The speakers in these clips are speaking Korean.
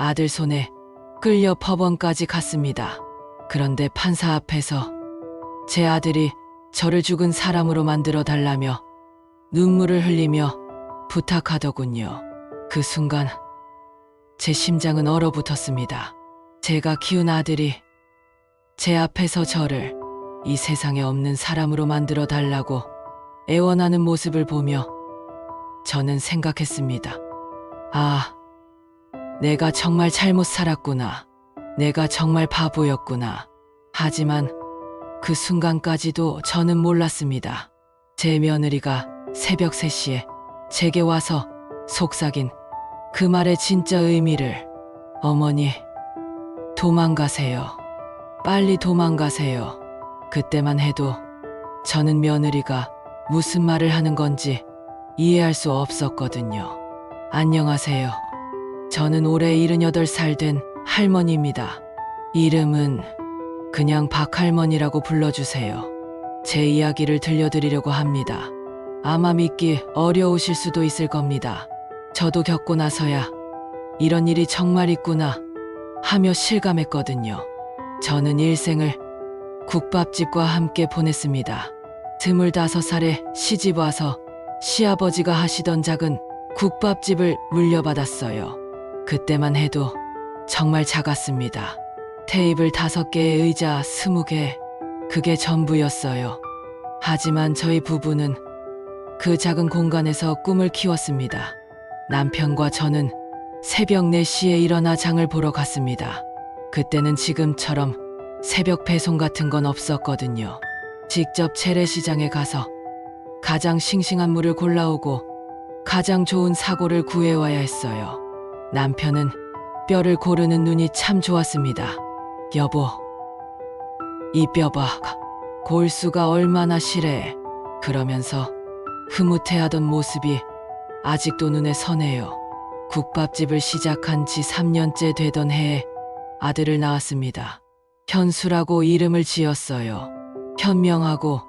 아들 손에 끌려 법원까지 갔습니다. 그런데 판사 앞에서 제 아들이 저를 죽은 사람으로 만들어 달라며 눈물을 흘리며 부탁하더군요. 그 순간 제 심장은 얼어붙었습니다. 제가 키운 아들이 제 앞에서 저를 이 세상에 없는 사람으로 만들어 달라고 애원하는 모습을 보며 저는 생각했습니다. 아, 내가 정말 잘못 살았구나. 내가 정말 바보였구나. 하지만 그 순간까지도 저는 몰랐습니다. 제 며느리가 새벽 3시에 제게 와서 속삭인 그 말의 진짜 의미를, 어머니, 도망가세요. 빨리 도망가세요. 그때만 해도 저는 며느리가 무슨 말을 하는 건지 이해할 수 없었거든요. 안녕하세요. 저는 올해 78살 된 할머니입니다. 이름은 그냥 박할머니라고 불러주세요. 제 이야기를 들려드리려고 합니다. 아마 믿기 어려우실 수도 있을 겁니다. 저도 겪고 나서야 이런 일이 정말 있구나 하며 실감했거든요. 저는 일생을 국밥집과 함께 보냈습니다. 25살에 시집 와서 시아버지가 하시던 작은 국밥집을 물려받았어요. 그때만 해도 정말 작았습니다. 테이블 5개에 의자 20개, 그게 전부였어요. 하지만 저희 부부는 그 작은 공간에서 꿈을 키웠습니다. 남편과 저는 새벽 4시에 일어나 장을 보러 갔습니다. 그때는 지금처럼 새벽 배송 같은 건 없었거든요. 직접 재래시장에 가서 가장 싱싱한 물을 골라오고 가장 좋은 사고를 구해와야 했어요. 남편은 뼈를 고르는 눈이 참 좋았습니다. 여보, 이 뼈 봐. 골수가 얼마나 실해. 그러면서 흐뭇해하던 모습이 아직도 눈에 선해요. 국밥집을 시작한 지 3년째 되던 해에 아들을 낳았습니다. 현수라고 이름을 지었어요. 현명하고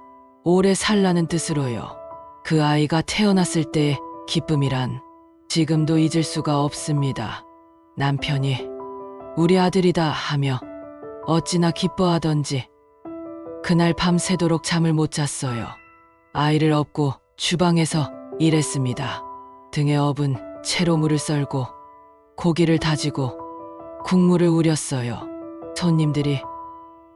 오래 살라는 뜻으로요. 그 아이가 태어났을 때의 기쁨이란 지금도 잊을 수가 없습니다. 남편이 우리 아들이다 하며 어찌나 기뻐하던지 그날 밤새도록 잠을 못 잤어요. 아이를 업고 주방에서 일했습니다. 등에 업은 채로 물을 썰고 고기를 다지고 국물을 우렸어요. 손님들이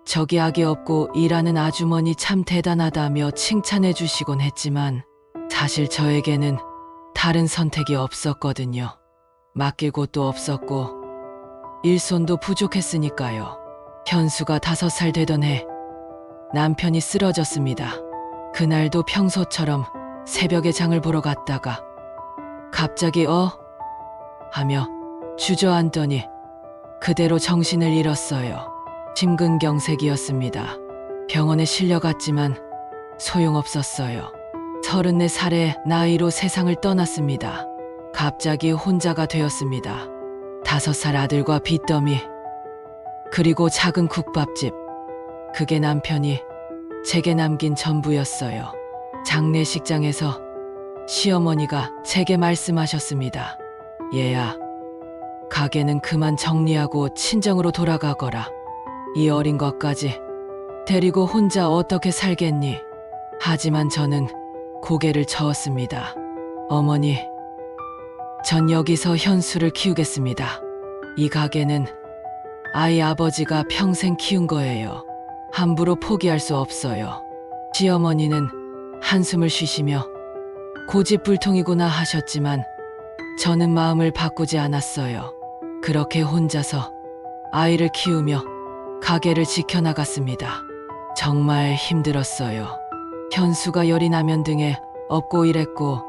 저기 아기 업고 일하는 아주머니 참 대단하다며 칭찬해 주시곤 했지만 사실 저에게는 다른 선택이 없었거든요. 맡길 곳도 없었고 일손도 부족했으니까요. 현수가 5살 되던 해 남편이 쓰러졌습니다. 그날도 평소처럼 새벽에 장을 보러 갔다가 갑자기 하며 주저앉더니 그대로 정신을 잃었어요. 심근경색이었습니다. 병원에 실려갔지만 소용없었어요. 34살의 나이로 세상을 떠났습니다. 갑자기 혼자가 되었습니다. 5살 아들과 빚더미, 그리고 작은 국밥집. 그게 남편이 제게 남긴 전부였어요. 장례식장에서 시어머니가 제게 말씀하셨습니다. 얘야, 가게는 그만 정리하고 친정으로 돌아가거라. 이 어린 것까지 데리고 혼자 어떻게 살겠니? 하지만 저는 고개를 저었습니다. 어머니, 전 여기서 현수를 키우겠습니다. 이 가게는 아이 아버지가 평생 키운 거예요. 함부로 포기할 수 없어요. 시어머니는 한숨을 쉬시며 고집불통이구나 하셨지만 저는 마음을 바꾸지 않았어요. 그렇게 혼자서 아이를 키우며 가게를 지켜나갔습니다. 정말 힘들었어요. 현수가 열이 나면 등에 업고 일했고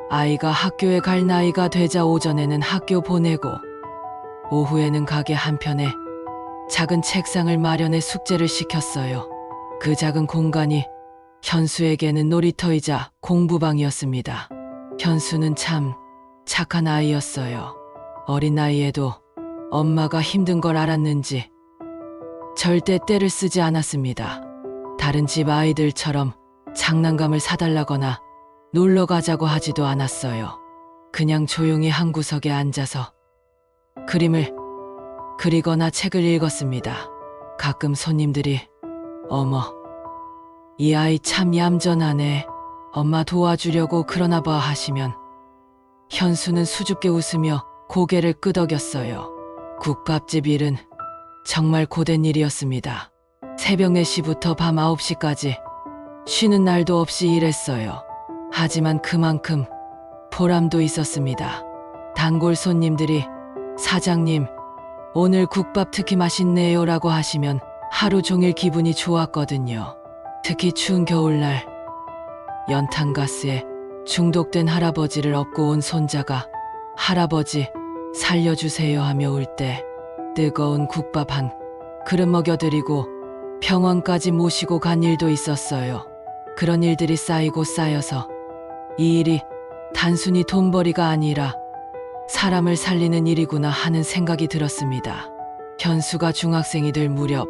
아이가 학교에 갈 나이가 되자 오전에는 학교 보내고 오후에는 가게 한편에 작은 책상을 마련해 숙제를 시켰어요. 그 작은 공간이 현수에게는 놀이터이자 공부방이었습니다. 현수는 참 착한 아이였어요. 어린 나이에도 엄마가 힘든 걸 알았는지 절대 떼를 쓰지 않았습니다. 다른 집 아이들처럼 장난감을 사달라거나 놀러 가자고 하지도 않았어요. 그냥 조용히 한 구석에 앉아서 그림을 그리거나 책을 읽었습니다. 가끔 손님들이 어머, 이 아이 참 얌전하네. 엄마 도와주려고 그러나 봐 하시면 현수는 수줍게 웃으며 고개를 끄덕였어요. 국밥집 일은 정말 고된 일이었습니다. 새벽 4시부터 밤 9시까지 쉬는 날도 없이 일했어요. 하지만 그만큼 보람도 있었습니다. 단골 손님들이 사장님, 오늘 국밥 특히 맛있네요 라고 하시면 하루 종일 기분이 좋았거든요. 특히 추운 겨울날 연탄가스에 중독된 할아버지를 업고 온 손자가 할아버지 살려주세요 하며 울 때 뜨거운 국밥 한 그릇 먹여드리고 병원까지 모시고 간 일도 있었어요. 그런 일들이 쌓이고 쌓여서 이 일이 단순히 돈벌이가 아니라 사람을 살리는 일이구나 하는 생각이 들었습니다. 현수가 중학생이 될 무렵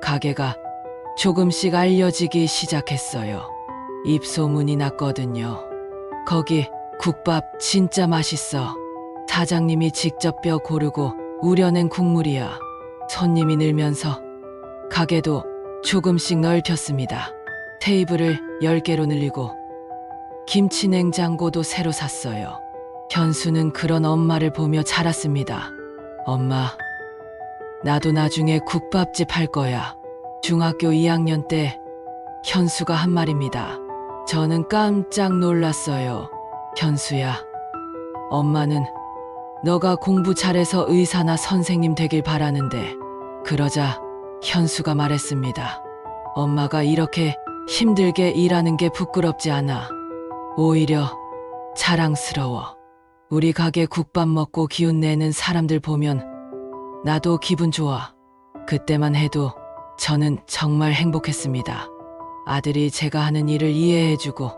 가게가 조금씩 알려지기 시작했어요. 입소문이 났거든요. 거기 국밥 진짜 맛있어. 사장님이 직접 뼈 고르고 우려낸 국물이야. 손님이 늘면서 가게도 조금씩 넓혔습니다. 테이블을 10개로 늘리고 김치 냉장고도 새로 샀어요. 현수는 그런 엄마를 보며 자랐습니다. 엄마, 나도 나중에 국밥집 할 거야. 중학교 2학년 때 현수가 한 말입니다. 저는 깜짝 놀랐어요. 현수야, 엄마는 너가 공부 잘해서 의사나 선생님 되길 바라는데. 그러자 현수가 말했습니다. 엄마가 이렇게 힘들게 일하는 게 부끄럽지 않아. 오히려 자랑스러워. 우리 가게 국밥 먹고 기운 내는 사람들 보면 나도 기분 좋아. 그때만 해도 저는 정말 행복했습니다. 아들이 제가 하는 일을 이해해주고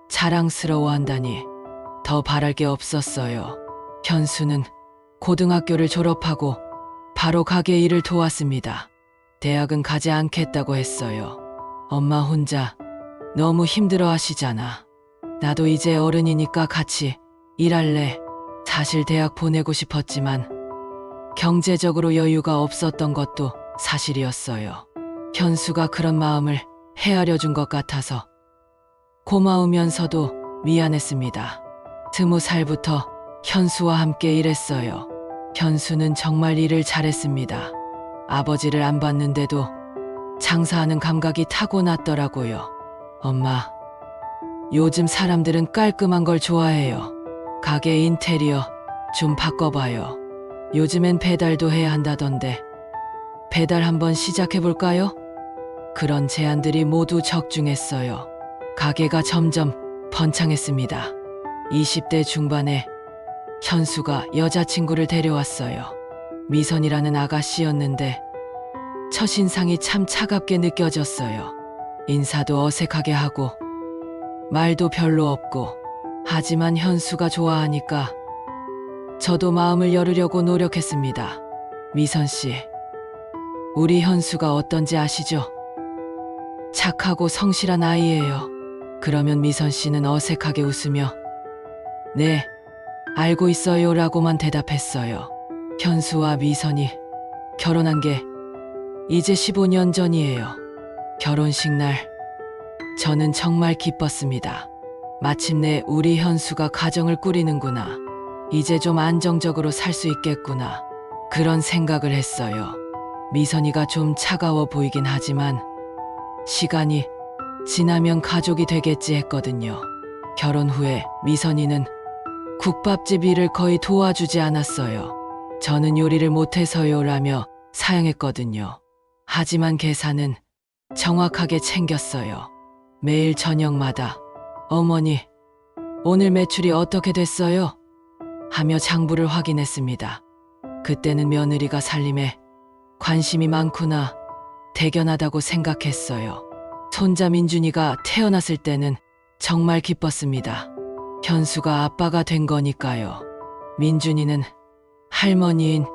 자랑스러워한다니 더 바랄 게 없었어요. 현수는 고등학교를 졸업하고 바로 가게 일을 도왔습니다. 대학은 가지 않겠다고 했어요. 엄마 혼자 너무 힘들어 하시잖아. 나도 이제 어른이니까 같이 일할래. 사실 대학 보내고 싶었지만 경제적으로 여유가 없었던 것도 사실이었어요. 현수가 그런 마음을 헤아려 준 것 같아서 고마우면서도 미안했습니다. 20살부터 현수와 함께 일했어요. 현수는 정말 일을 잘했습니다. 아버지를 안 봤는데도 장사하는 감각이 타고났더라고요. 엄마, 요즘 사람들은 깔끔한 걸 좋아해요. 가게 인테리어 좀 바꿔봐요. 요즘엔 배달도 해야 한다던데 배달 한번 시작해볼까요? 그런 제안들이 모두 적중했어요. 가게가 점점 번창했습니다. 20대 중반에 현수가 여자친구를 데려왔어요. 미선이라는 아가씨였는데 첫인상이 참 차갑게 느껴졌어요. 인사도 어색하게 하고 말도 별로 없고. 하지만 현수가 좋아하니까 저도 마음을 열으려고 노력했습니다. 미선 씨, 우리 현수가 어떤지 아시죠? 착하고 성실한 아이예요. 그러면 미선 씨는 어색하게 웃으며 네, 알고 있어요 라고만 대답했어요. 현수와 미선이 결혼한 게 이제 15년 전이에요. 결혼식 날 저는 정말 기뻤습니다. 마침내 우리 현수가 가정을 꾸리는구나. 이제 좀 안정적으로 살 수 있겠구나. 그런 생각을 했어요. 미선이가 좀 차가워 보이긴 하지만 시간이 지나면 가족이 되겠지 했거든요. 결혼 후에 미선이는 국밥집 일을 거의 도와주지 않았어요. 저는 요리를 못해서요 라며 사양했거든요. 하지만 계산은 정확하게 챙겼어요. 매일 저녁마다 어머니, 오늘 매출이 어떻게 됐어요? 하며 장부를 확인했습니다. 그때는 며느리가 살림에 관심이 많구나, 대견하다고 생각했어요. 손자 민준이가 태어났을 때는 정말 기뻤습니다. 현수가 아빠가 된 거니까요. 민준이는 할머니인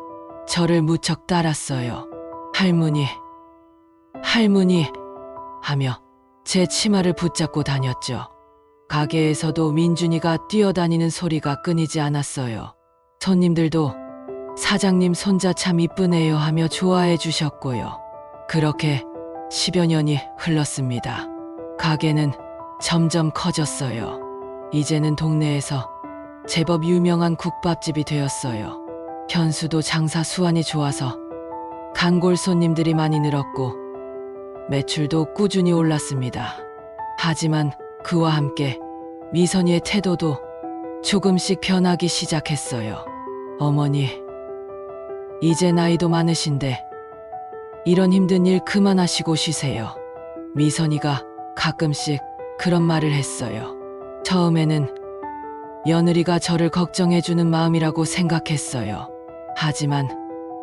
저를 무척 따랐어요. 할머니, 할머니 하며 제 치마를 붙잡고 다녔죠. 가게에서도 민준이가 뛰어다니는 소리가 끊이지 않았어요. 손님들도 사장님 손자 참 이쁘네요 하며 좋아해 주셨고요. 그렇게 10여 년이 흘렀습니다. 가게는 점점 커졌어요. 이제는 동네에서 제법 유명한 국밥집이 되었어요. 현수도 장사 수완이 좋아서 단골 손님들이 많이 늘었고 매출도 꾸준히 올랐습니다. 하지만 그와 함께 미선이의 태도도 조금씩 변하기 시작했어요. 어머니, 이제 나이도 많으신데 이런 힘든 일 그만하시고 쉬세요. 미선이가 가끔씩 그런 말을 했어요. 처음에는 며느리가 저를 걱정해주는 마음이라고 생각했어요. 하지만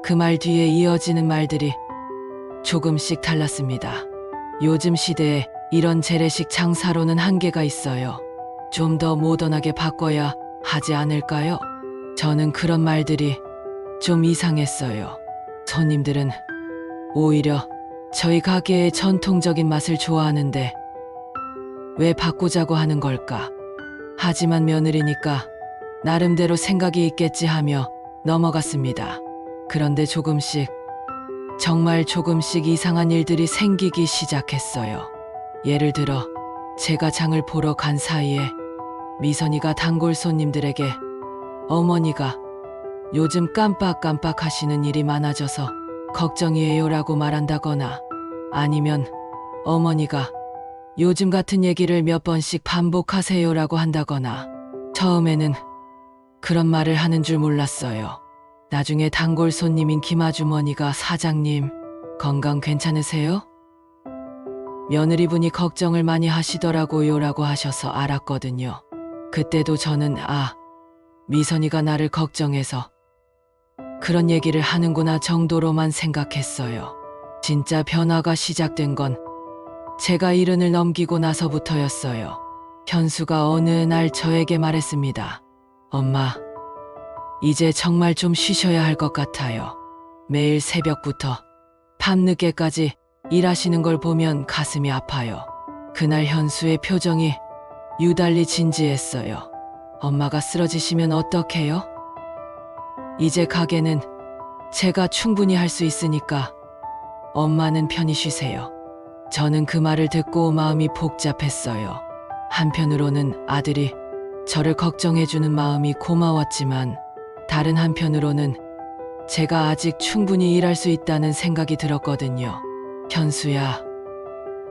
그 말 뒤에 이어지는 말들이 조금씩 달랐습니다. 요즘 시대에 이런 재래식 장사로는 한계가 있어요. 좀 더 모던하게 바꿔야 하지 않을까요? 저는 그런 말들이 좀 이상했어요. 손님들은 오히려 저희 가게의 전통적인 맛을 좋아하는데 왜 바꾸자고 하는 걸까? 하지만 며느리니까 나름대로 생각이 있겠지 하며 넘어갔습니다. 그런데 조금씩, 정말 조금씩 이상한 일들이 생기기 시작했어요. 예를 들어 제가 장을 보러 간 사이에 미선이가 단골 손님들에게 어머니가 요즘 깜빡깜빡 하시는 일이 많아져서 걱정이에요 라고 말한다거나, 아니면 어머니가 요즘 같은 얘기를 몇 번씩 반복하세요 라고 한다거나. 처음에는 그런 말을 하는 줄 몰랐어요. 나중에 단골 손님인 김아주머니가 사장님, 건강 괜찮으세요? 며느리분이 걱정을 많이 하시더라고요 라고 하셔서 알았거든요. 그때도 저는 미선이가 나를 걱정해서 그런 얘기를 하는구나 정도로만 생각했어요. 진짜 변화가 시작된 건 제가 70을 넘기고 나서부터였어요. 현수가 어느 날 저에게 말했습니다. 엄마, 이제 정말 좀 쉬셔야 할 것 같아요. 매일 새벽부터 밤늦게까지 일하시는 걸 보면 가슴이 아파요. 그날 현수의 표정이 유달리 진지했어요. 엄마가 쓰러지시면 어떡해요? 이제 가게는 제가 충분히 할 수 있으니까 엄마는 편히 쉬세요. 저는 그 말을 듣고 마음이 복잡했어요. 한편으로는 아들이 저를 걱정해주는 마음이 고마웠지만 다른 한편으로는 제가 아직 충분히 일할 수 있다는 생각이 들었거든요. 현수야,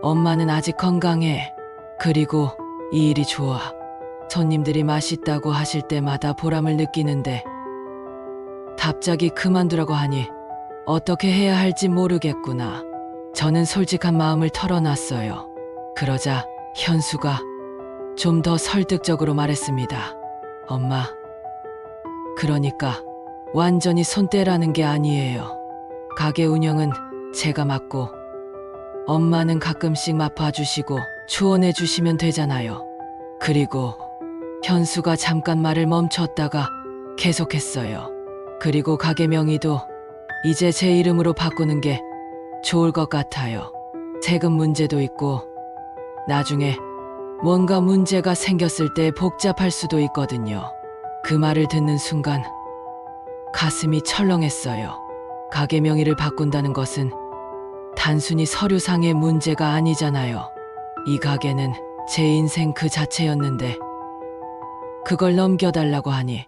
엄마는 아직 건강해. 그리고 이 일이 좋아. 손님들이 맛있다고 하실 때마다 보람을 느끼는데 갑자기 그만두라고 하니 어떻게 해야 할지 모르겠구나. 저는 솔직한 마음을 털어놨어요. 그러자 현수가 좀 더 설득적으로 말했습니다. 엄마, 그러니까 완전히 손 떼라는 게 아니에요. 가게 운영은 제가 맡고 엄마는 가끔씩 맡아주시고 조언해 주시면 되잖아요. 그리고 현수가 잠깐 말을 멈췄다가 계속했어요. 그리고 가게 명의도 이제 제 이름으로 바꾸는 게 좋을 것 같아요. 세금 문제도 있고 나중에 뭔가 문제가 생겼을 때 복잡할 수도 있거든요. 그 말을 듣는 순간 가슴이 철렁했어요. 가게 명의를 바꾼다는 것은 단순히 서류상의 문제가 아니잖아요. 이 가게는 제 인생 그 자체였는데 그걸 넘겨달라고 하니,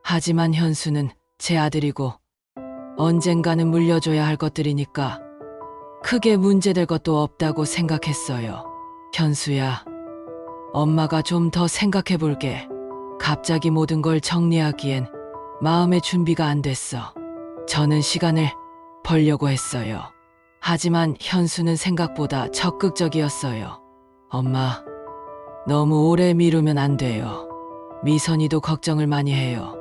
하지만 현수는 제 아들이고 언젠가는 물려줘야 할 것들이니까 크게 문제될 것도 없다고 생각했어요. 현수야, 엄마가 좀 더 생각해 볼게. 갑자기 모든 걸 정리하기엔 마음의 준비가 안 됐어. 저는 시간을 벌려고 했어요. 하지만 현수는 생각보다 적극적이었어요. 엄마, 너무 오래 미루면 안 돼요. 미선이도 걱정을 많이 해요.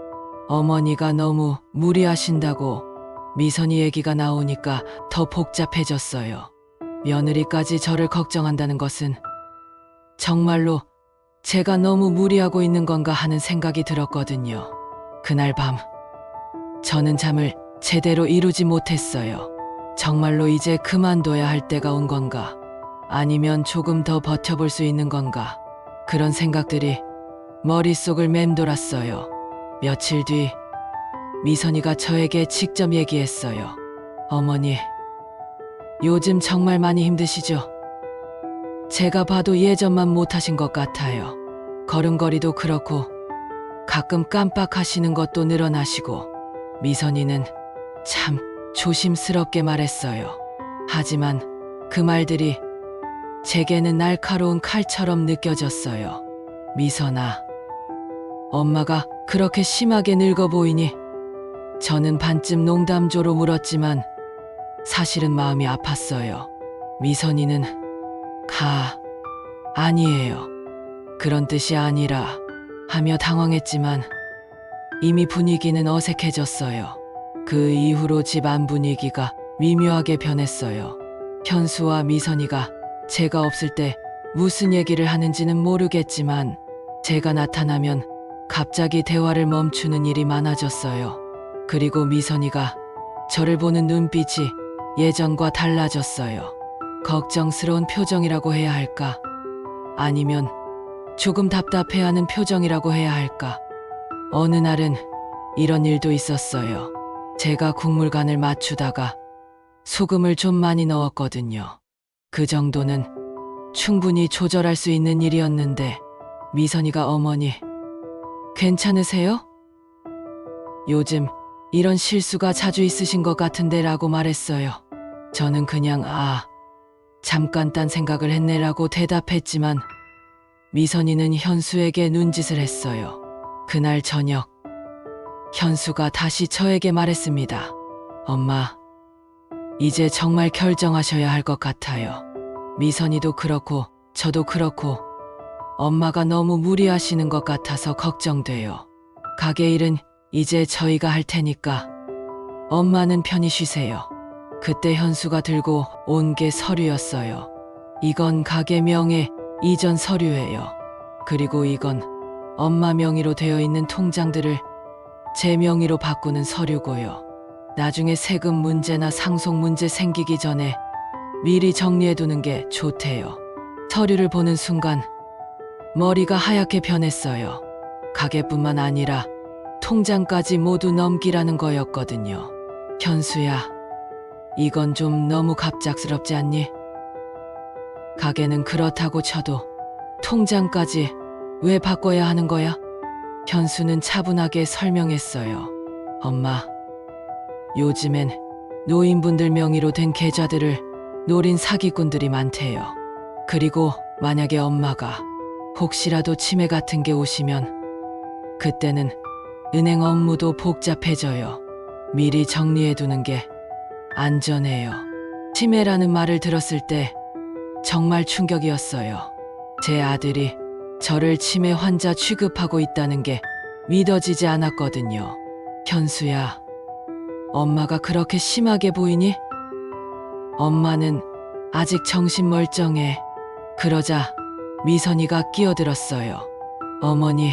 어머니가 너무 무리하신다고. 미선이 얘기가 나오니까 더 복잡해졌어요. 며느리까지 저를 걱정한다는 것은 정말로 제가 너무 무리하고 있는 건가 하는 생각이 들었거든요. 그날 밤 저는 잠을 제대로 이루지 못했어요. 정말로 이제 그만둬야 할 때가 온 건가? 아니면 조금 더 버텨볼 수 있는 건가? 그런 생각들이 머릿속을 맴돌았어요. 며칠 뒤 미선이가 저에게 직접 얘기했어요. 어머니, 요즘 정말 많이 힘드시죠? 제가 봐도 예전만 못하신 것 같아요. 걸음걸이도 그렇고 가끔 깜빡하시는 것도 늘어나시고. 미선이는 참 조심스럽게 말했어요. 하지만 그 말들이 제게는 날카로운 칼처럼 느껴졌어요. 미선아, 엄마가 그렇게 심하게 늙어 보이니? 저는 반쯤 농담조로 물었지만 사실은 마음이 아팠어요. 미선이는 아니에요. 그런 뜻이 아니라 하며 당황했지만 이미 분위기는 어색해졌어요. 그 이후로 집안 분위기가 미묘하게 변했어요. 현수와 미선이가 제가 없을 때 무슨 얘기를 하는지는 모르겠지만 제가 나타나면 갑자기 대화를 멈추는 일이 많아졌어요. 그리고 미선이가 저를 보는 눈빛이 예전과 달라졌어요. 걱정스러운 표정이라고 해야 할까? 아니면 조금 답답해하는 표정이라고 해야 할까? 어느 날은 이런 일도 있었어요. 제가 국물간을 맞추다가 소금을 좀 많이 넣었거든요. 그 정도는 충분히 조절할 수 있는 일이었는데 미선이가 어머니, 괜찮으세요? 요즘 이런 실수가 자주 있으신 것 같은데 라고 말했어요. 저는 그냥 잠깐 딴 생각을 했네라고 대답했지만 미선이는 현수에게 눈짓을 했어요. 그날 저녁 현수가 다시 저에게 말했습니다. 엄마, 이제 정말 결정하셔야 할 것 같아요. 미선이도 그렇고 저도 그렇고 엄마가 너무 무리하시는 것 같아서 걱정돼요. 가게 일은 이제 저희가 할 테니까 엄마는 편히 쉬세요. 그때 현수가 들고 온 게 서류였어요. 이건 가게 명의 이전 서류예요. 그리고 이건 엄마 명의로 되어 있는 통장들을 제 명의로 바꾸는 서류고요. 나중에 세금 문제나 상속 문제 생기기 전에 미리 정리해두는 게 좋대요. 서류를 보는 순간 머리가 하얗게 변했어요. 가게뿐만 아니라 통장까지 모두 넘기라는 거였거든요. 현수야, 이건 좀 너무 갑작스럽지 않니? 가게는 그렇다고 쳐도 통장까지 왜 바꿔야 하는 거야? 현수는 차분하게 설명했어요. 엄마, 요즘엔 노인분들 명의로 된 계좌들을 노린 사기꾼들이 많대요. 그리고 만약에 엄마가 혹시라도 치매 같은 게 오시면 그때는 은행 업무도 복잡해져요. 미리 정리해두는 게 안전해요. 치매라는 말을 들었을 때 정말 충격이었어요. 제 아들이 저를 치매 환자 취급하고 있다는 게 믿어지지 않았거든요. 현수야, 엄마가 그렇게 심하게 보이니? 엄마는 아직 정신 멀쩡해. 그러자 미선이가 끼어들었어요. 어머니,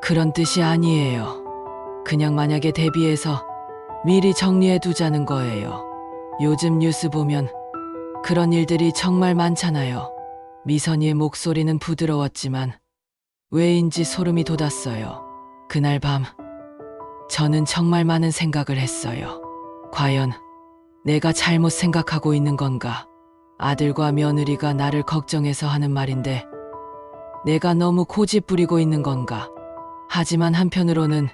그런 뜻이 아니에요. 그냥 만약에 대비해서 미리 정리해 두자는 거예요. 요즘 뉴스 보면 그런 일들이 정말 많잖아요. 미선이의 목소리는 부드러웠지만 왜인지 소름이 돋았어요. 그날 밤 저는 정말 많은 생각을 했어요. 과연 내가 잘못 생각하고 있는 건가? 아들과 며느리가 나를 걱정해서 하는 말인데 내가 너무 고집 부리고 있는 건가? 하지만 한편으로는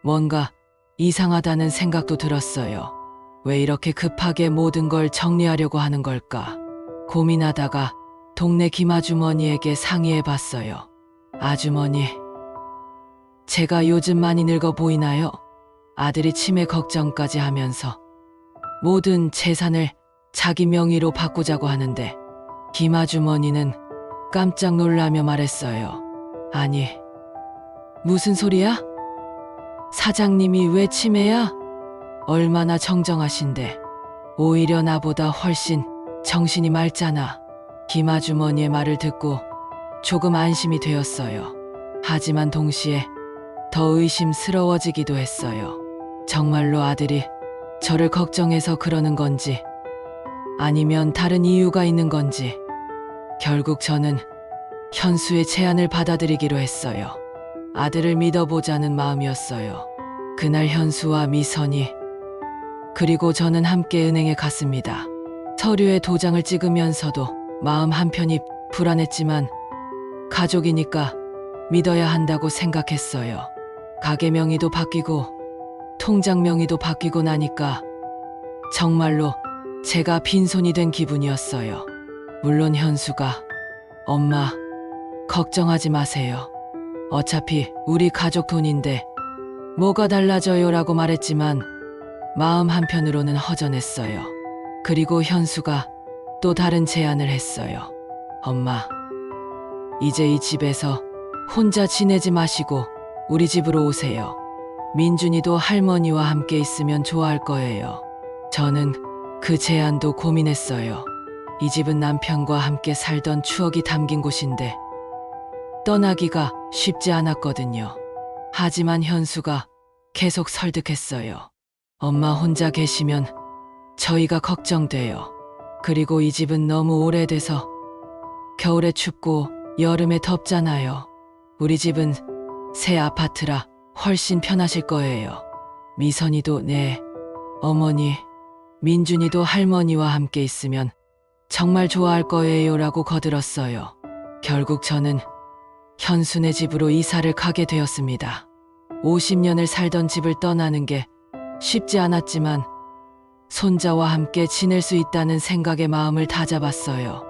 뭔가 이상하다는 생각도 들었어요. 왜 이렇게 급하게 모든 걸 정리하려고 하는 걸까? 고민하다가 동네 김아주머니에게 상의해봤어요. 아주머니, 제가 요즘 많이 늙어 보이나요? 아들이 치매 걱정까지 하면서 모든 재산을 자기 명의로 바꾸자고 하는데 김아주머니는 깜짝 놀라며 말했어요. 아니, 무슨 소리야? 사장님이 왜 치매야? 얼마나 정정하신데 오히려 나보다 훨씬 정신이 맑잖아. 김아주머니의 말을 듣고 조금 안심이 되었어요. 하지만 동시에 더 의심스러워지기도 했어요. 정말로 아들이 저를 걱정해서 그러는 건지 아니면 다른 이유가 있는 건지 결국 저는 현수의 제안을 받아들이기로 했어요. 아들을 믿어보자는 마음이었어요. 그날 현수와 미선이 그리고 저는 함께 은행에 갔습니다. 서류에 도장을 찍으면서도 마음 한편이 불안했지만 가족이니까 믿어야 한다고 생각했어요. 가게 명의도 바뀌고 통장 명의도 바뀌고 나니까 정말로 제가 빈손이 된 기분이었어요. 물론 현수가 엄마, 걱정하지 마세요. 어차피 우리 가족 돈인데 뭐가 달라져요라고 말했지만 마음 한편으로는 허전했어요. 그리고 현수가 또 다른 제안을 했어요. 엄마, 이제 이 집에서 혼자 지내지 마시고 우리 집으로 오세요. 민준이도 할머니와 함께 있으면 좋아할 거예요. 저는 그 제안도 고민했어요. 이 집은 남편과 함께 살던 추억이 담긴 곳인데 떠나기가 쉽지 않았거든요. 하지만 현수가 계속 설득했어요. 엄마 혼자 계시면 저희가 걱정돼요. 그리고 이 집은 너무 오래돼서 겨울에 춥고 여름에 덥잖아요. 우리 집은 새 아파트라 훨씬 편하실 거예요. 미선이도 네, 어머니, 민준이도 할머니와 함께 있으면 정말 좋아할 거예요라고 거들었어요. 결국 저는 현수네 집으로 이사를 가게 되었습니다. 50년을 살던 집을 떠나는 게 쉽지 않았지만 손자와 함께 지낼 수 있다는 생각에 마음을 다잡았어요.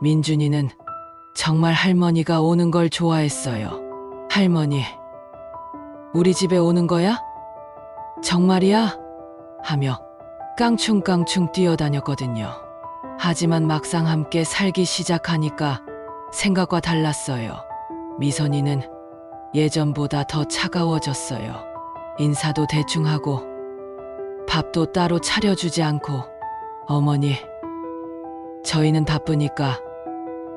민준이는 정말 할머니가 오는 걸 좋아했어요. 할머니, 우리 집에 오는 거야? 정말이야? 하며 깡충깡충 뛰어다녔거든요. 하지만 막상 함께 살기 시작하니까 생각과 달랐어요. 미선이는 예전보다 더 차가워졌어요. 인사도 대충 하고 밥도 따로 차려주지 않고 어머니, 저희는 바쁘니까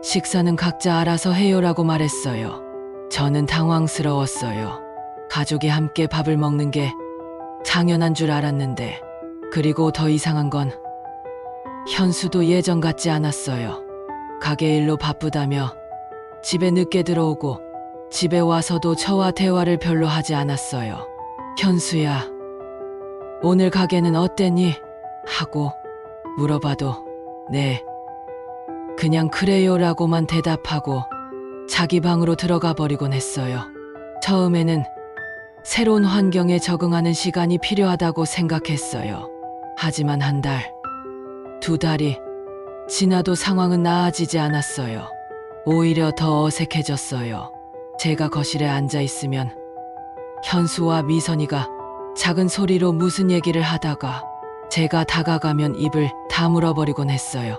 식사는 각자 알아서 해요라고 말했어요. 저는 당황스러웠어요. 가족이 함께 밥을 먹는 게 당연한 줄 알았는데 그리고 더 이상한 건 현수도 예전 같지 않았어요. 가게 일로 바쁘다며 집에 늦게 들어오고 집에 와서도 저와 대화를 별로 하지 않았어요. 현수야, 오늘 가게는 어땠니? 하고 물어봐도 네, 그냥 그래요라고만 대답하고 자기 방으로 들어가 버리곤 했어요. 처음에는 새로운 환경에 적응하는 시간이 필요하다고 생각했어요. 하지만 한 달, 두 달이 지나도 상황은 나아지지 않았어요. 오히려 더 어색해졌어요. 제가 거실에 앉아 있으면 현수와 미선이가 작은 소리로 무슨 얘기를 하다가 제가 다가가면 입을 다물어 버리곤 했어요.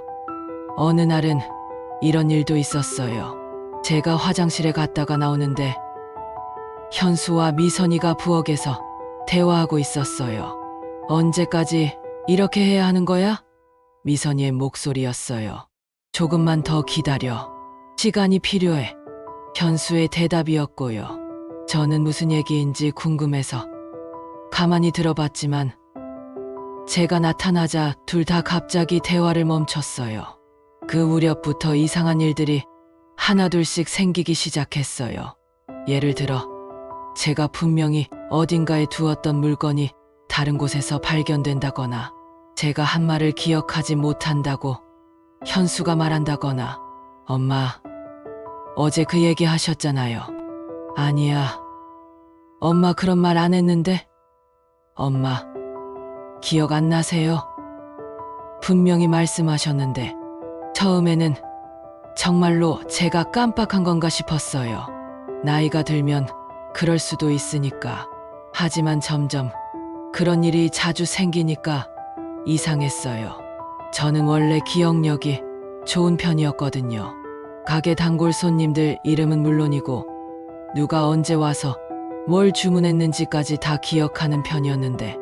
어느 날은 이런 일도 있었어요. 제가 화장실에 갔다가 나오는데 현수와 미선이가 부엌에서 대화하고 있었어요. 언제까지 이렇게 해야 하는 거야? 미선이의 목소리였어요. 조금만 더 기다려. 시간이 필요해. 현수의 대답이었고요. 저는 무슨 얘기인지 궁금해서 가만히 들어봤지만 제가 나타나자 둘 다 갑자기 대화를 멈췄어요. 그 무렵부터 이상한 일들이 하나둘씩 생기기 시작했어요. 예를 들어 제가 분명히 어딘가에 두었던 물건이 다른 곳에서 발견된다거나 제가 한 말을 기억하지 못한다고 현수가 말한다거나 엄마, 어제 그 얘기 하셨잖아요. 아니야. 엄마 그런 말 안 했는데? 엄마, 기억 안 나세요? 분명히 말씀하셨는데 처음에는 정말로 제가 깜빡한 건가 싶었어요. 나이가 들면 그럴 수도 있으니까. 하지만 점점 그런 일이 자주 생기니까 이상했어요. 저는 원래 기억력이 좋은 편이었거든요. 가게 단골 손님들 이름은 물론이고 누가 언제 와서 뭘 주문했는지까지 다 기억하는 편이었는데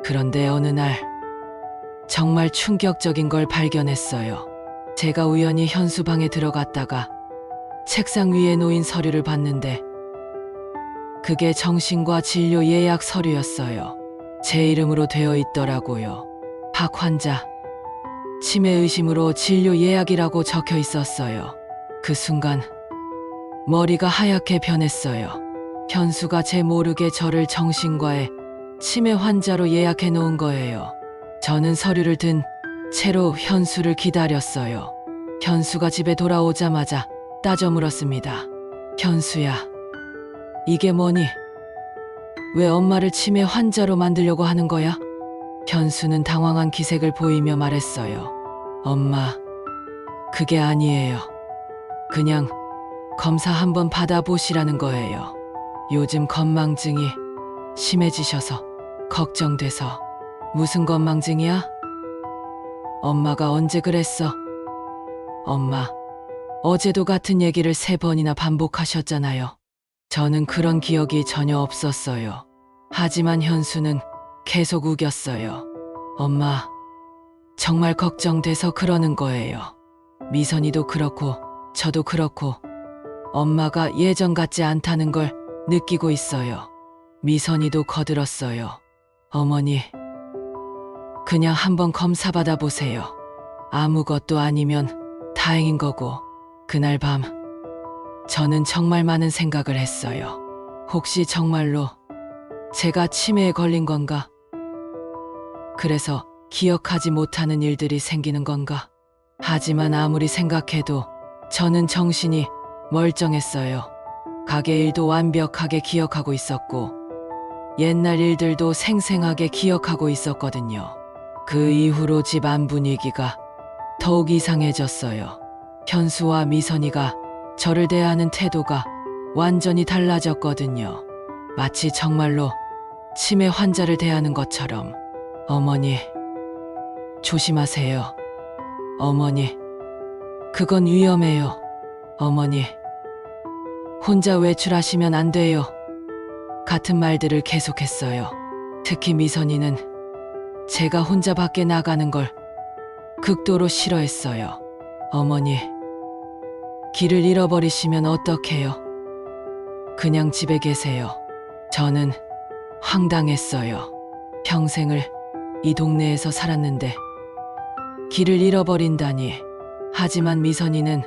그런데 어느 날 정말 충격적인 걸 발견했어요. 제가 우연히 현수 방에 들어갔다가 책상 위에 놓인 서류를 봤는데 그게 정신과 진료 예약 서류였어요. 제 이름으로 되어 있더라고요. 박 환자, 치매 의심으로 진료 예약이라고 적혀 있었어요. 그 순간 머리가 하얗게 변했어요. 현수가 제 모르게 저를 정신과에 치매 환자로 예약해 놓은 거예요. 저는 서류를 든 채로 현수를 기다렸어요. 현수가 집에 돌아오자마자 따져 물었습니다. 현수야, 이게 뭐니? 왜 엄마를 치매 환자로 만들려고 하는 거야? 현수는 당황한 기색을 보이며 말했어요. 엄마, 그게 아니에요. 그냥 검사 한번 받아보시라는 거예요. 요즘 건망증이 심해지셔서 걱정돼서. 무슨 건망증이야? 엄마가 언제 그랬어? 엄마, 어제도 같은 얘기를 3번이나 반복하셨잖아요. 저는 그런 기억이 전혀 없었어요. 하지만 현수는 계속 우겼어요. 엄마, 정말 걱정돼서 그러는 거예요. 미선이도 그렇고 저도 그렇고 엄마가 예전 같지 않다는 걸 느끼고 있어요. 미선이도 거들었어요. 어머니, 그냥 한번 검사 받아보세요. 아무것도 아니면 다행인 거고. 그날 밤 저는 정말 많은 생각을 했어요. 혹시 정말로 제가 치매에 걸린 건가? 그래서 기억하지 못하는 일들이 생기는 건가? 하지만 아무리 생각해도 저는 정신이 멀쩡했어요. 가게 일도 완벽하게 기억하고 있었고 옛날 일들도 생생하게 기억하고 있었거든요. 그 이후로 집안 분위기가 더욱 이상해졌어요. 현수와 미선이가 저를 대하는 태도가 완전히 달라졌거든요. 마치 정말로 치매 환자를 대하는 것처럼. 어머니, 조심하세요. 어머니, 그건 위험해요. 어머니, 혼자 외출하시면 안 돼요. 같은 말들을 계속했어요. 특히 미선이는 제가 혼자 밖에 나가는 걸 극도로 싫어했어요. 어머니, 길을 잃어버리시면 어떡해요? 그냥 집에 계세요. 저는 황당했어요. 평생을 이 동네에서 살았는데 길을 잃어버린다니. 하지만 미선이는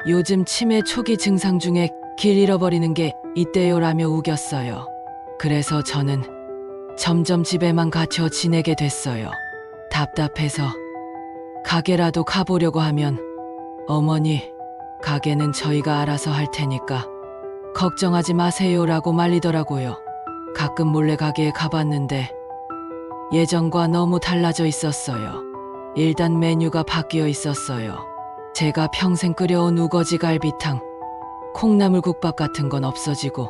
요즘 치매 초기 증상 중에 길 잃어버리는 게 있대요라며 우겼어요. 그래서 저는 점점 집에만 갇혀 지내게 됐어요. 답답해서 가게라도 가보려고 하면 어머니, 가게는 저희가 알아서 할 테니까 걱정하지 마세요라고 말리더라고요. 가끔 몰래 가게에 가봤는데 예전과 너무 달라져 있었어요. 일단 메뉴가 바뀌어 있었어요. 제가 평생 끓여온 우거지 갈비탕, 콩나물국밥 같은 건 없어지고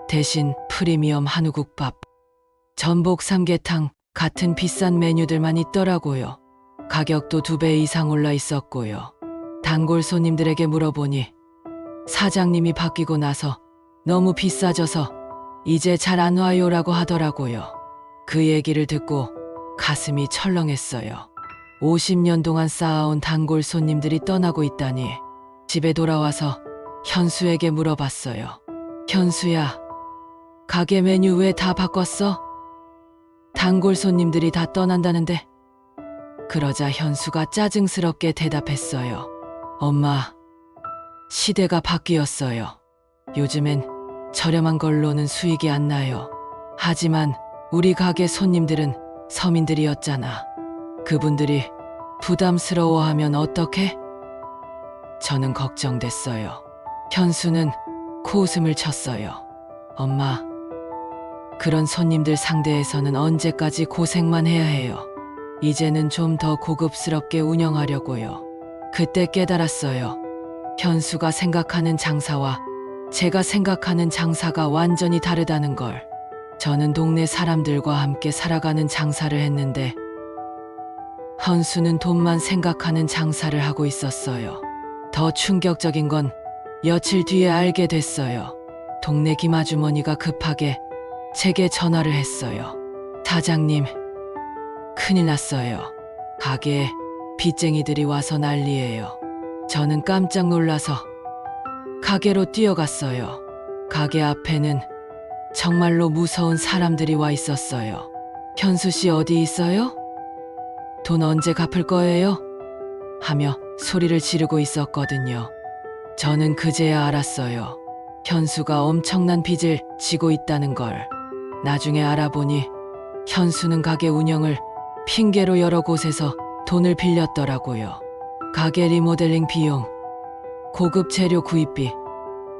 대신 프리미엄 한우국밥, 전복 삼계탕 같은 비싼 메뉴들만 있더라고요. 가격도 2배 이상 올라 있었고요. 단골 손님들에게 물어보니 사장님이 바뀌고 나서 너무 비싸져서 이제 잘 안 와요라고 하더라고요. 그 얘기를 듣고 가슴이 철렁했어요. 50년 동안 쌓아온 단골 손님들이 떠나고 있다니. 집에 돌아와서 현수에게 물어봤어요. 현수야, 가게 메뉴 왜 다 바꿨어? 단골 손님들이 다 떠난다는데. 그러자 현수가 짜증스럽게 대답했어요. 엄마, 시대가 바뀌었어요. 요즘엔 저렴한 걸로는 수익이 안 나요. 하지만 우리 가게 손님들은 서민들이었잖아. 그분들이 부담스러워하면 어떡해? 저는 걱정됐어요. 현수는 코웃음을 쳤어요. 엄마, 그런 손님들 상대에서는 언제까지 고생만 해야 해요. 이제는 좀 더 고급스럽게 운영하려고요. 그때 깨달았어요. 현수가 생각하는 장사와 제가 생각하는 장사가 완전히 다르다는 걸. 저는 동네 사람들과 함께 살아가는 장사를 했는데 현수는 돈만 생각하는 장사를 하고 있었어요. 더 충격적인 건 며칠 뒤에 알게 됐어요. 동네 김아주머니가 급하게 제게 전화를 했어요. 사장님, 큰일 났어요. 가게에 빚쟁이들이 와서 난리예요. 저는 깜짝 놀라서 가게로 뛰어갔어요. 가게 앞에는 정말로 무서운 사람들이 와 있었어요. 현수 씨 어디 있어요? 돈 언제 갚을 거예요? 하며 소리를 지르고 있었거든요. 저는 그제야 알았어요. 현수가 엄청난 빚을 지고 있다는 걸. 나중에 알아보니 현수는 가게 운영을 핑계로 여러 곳에서 돈을 빌렸더라고요. 가게 리모델링 비용, 고급 재료 구입비,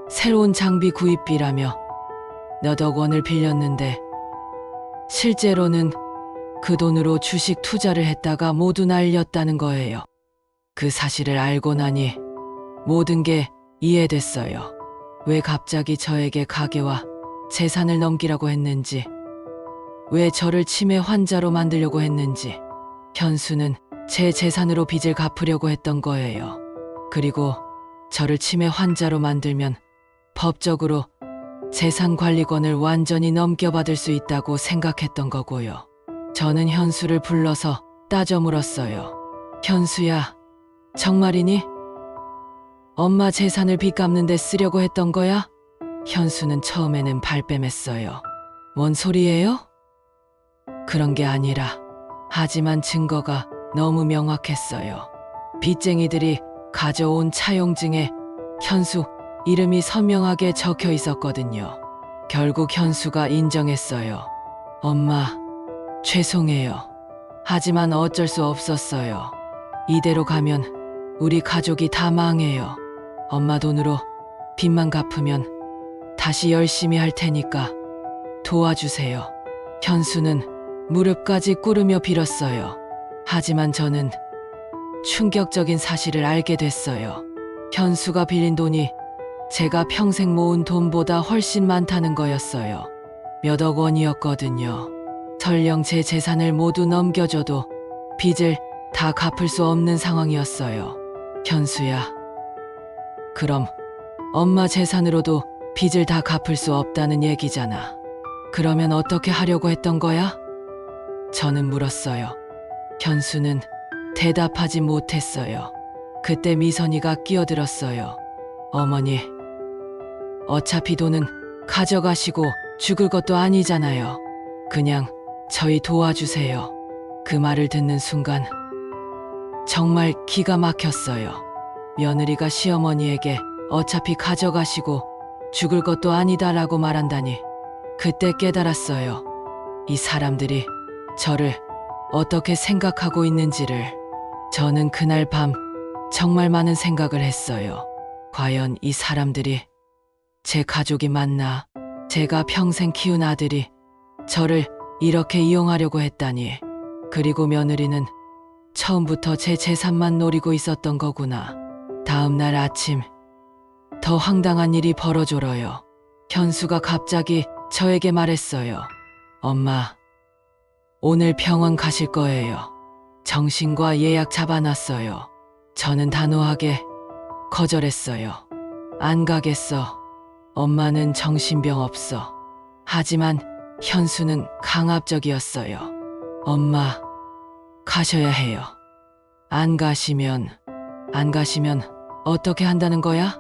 새로운 장비 구입비라며 몇억 원을 빌렸는데 실제로는 그 돈으로 주식 투자를 했다가 모두 날렸다는 거예요. 그 사실을 알고 나니 모든 게 이해됐어요. 왜 갑자기 저에게 가게와 재산을 넘기라고 했는지, 왜 저를 치매 환자로 만들려고 했는지. 현수는 제 재산으로 빚을 갚으려고 했던 거예요. 그리고 저를 치매 환자로 만들면 법적으로 재산관리권을 완전히 넘겨받을 수 있다고 생각했던 거고요. 저는 현수를 불러서 따져 물었어요. 현수야, 정말이니? 엄마 재산을 빚 갚는 데 쓰려고 했던 거야? 현수는 처음에는 발뺌했어요. 뭔 소리예요? 그런 게 아니라, 하지만 증거가 너무 명확했어요. 빚쟁이들이 가져온 차용증에 현수 이름이 선명하게 적혀 있었거든요. 결국 현수가 인정했어요. 엄마, 죄송해요. 하지만 어쩔 수 없었어요. 이대로 가면 우리 가족이 다 망해요. 엄마 돈으로 빚만 갚으면 다시 열심히 할 테니까 도와주세요. 현수는 무릎까지 꿇으며 빌었어요. 하지만 저는 충격적인 사실을 알게 됐어요. 현수가 빌린 돈이 제가 평생 모은 돈보다 훨씬 많다는 거였어요. 몇억 원이었거든요. 설령 제 재산을 모두 넘겨줘도 빚을 다 갚을 수 없는 상황이었어요. 현수야, 그럼 엄마 재산으로도 빚을 다 갚을 수 없다는 얘기잖아. 그러면 어떻게 하려고 했던 거야? 저는 물었어요. 현수는 대답하지 못했어요. 그때 미선이가 끼어들었어요. 어머니, 어차피 돈은 가져가시고 죽을 것도 아니잖아요. 그냥 저희 도와주세요. 그 말을 듣는 순간 정말 기가 막혔어요. 며느리가 시어머니에게 어차피 가져가시고 죽을 것도 아니다라고 말한다니. 그때 깨달았어요. 이 사람들이 저를 어떻게 생각하고 있는지를. 저는 그날 밤 정말 많은 생각을 했어요. 과연 이 사람들이 제 가족이 맞나? 제가 평생 키운 아들이 저를 이렇게 이용하려고 했다니. 그리고 며느리는 처음부터 제 재산만 노리고 있었던 거구나. 다음 날 아침, 더 황당한 일이 벌어져요. 현수가 갑자기 저에게 말했어요. 엄마, 오늘 병원 가실 거예요. 정신과 예약 잡아놨어요. 저는 단호하게 거절했어요. 안 가겠어. 엄마는 정신병 없어. 하지만 현수는 강압적이었어요. 엄마, 가셔야 해요. 안 가시면 어떻게 한다는 거야?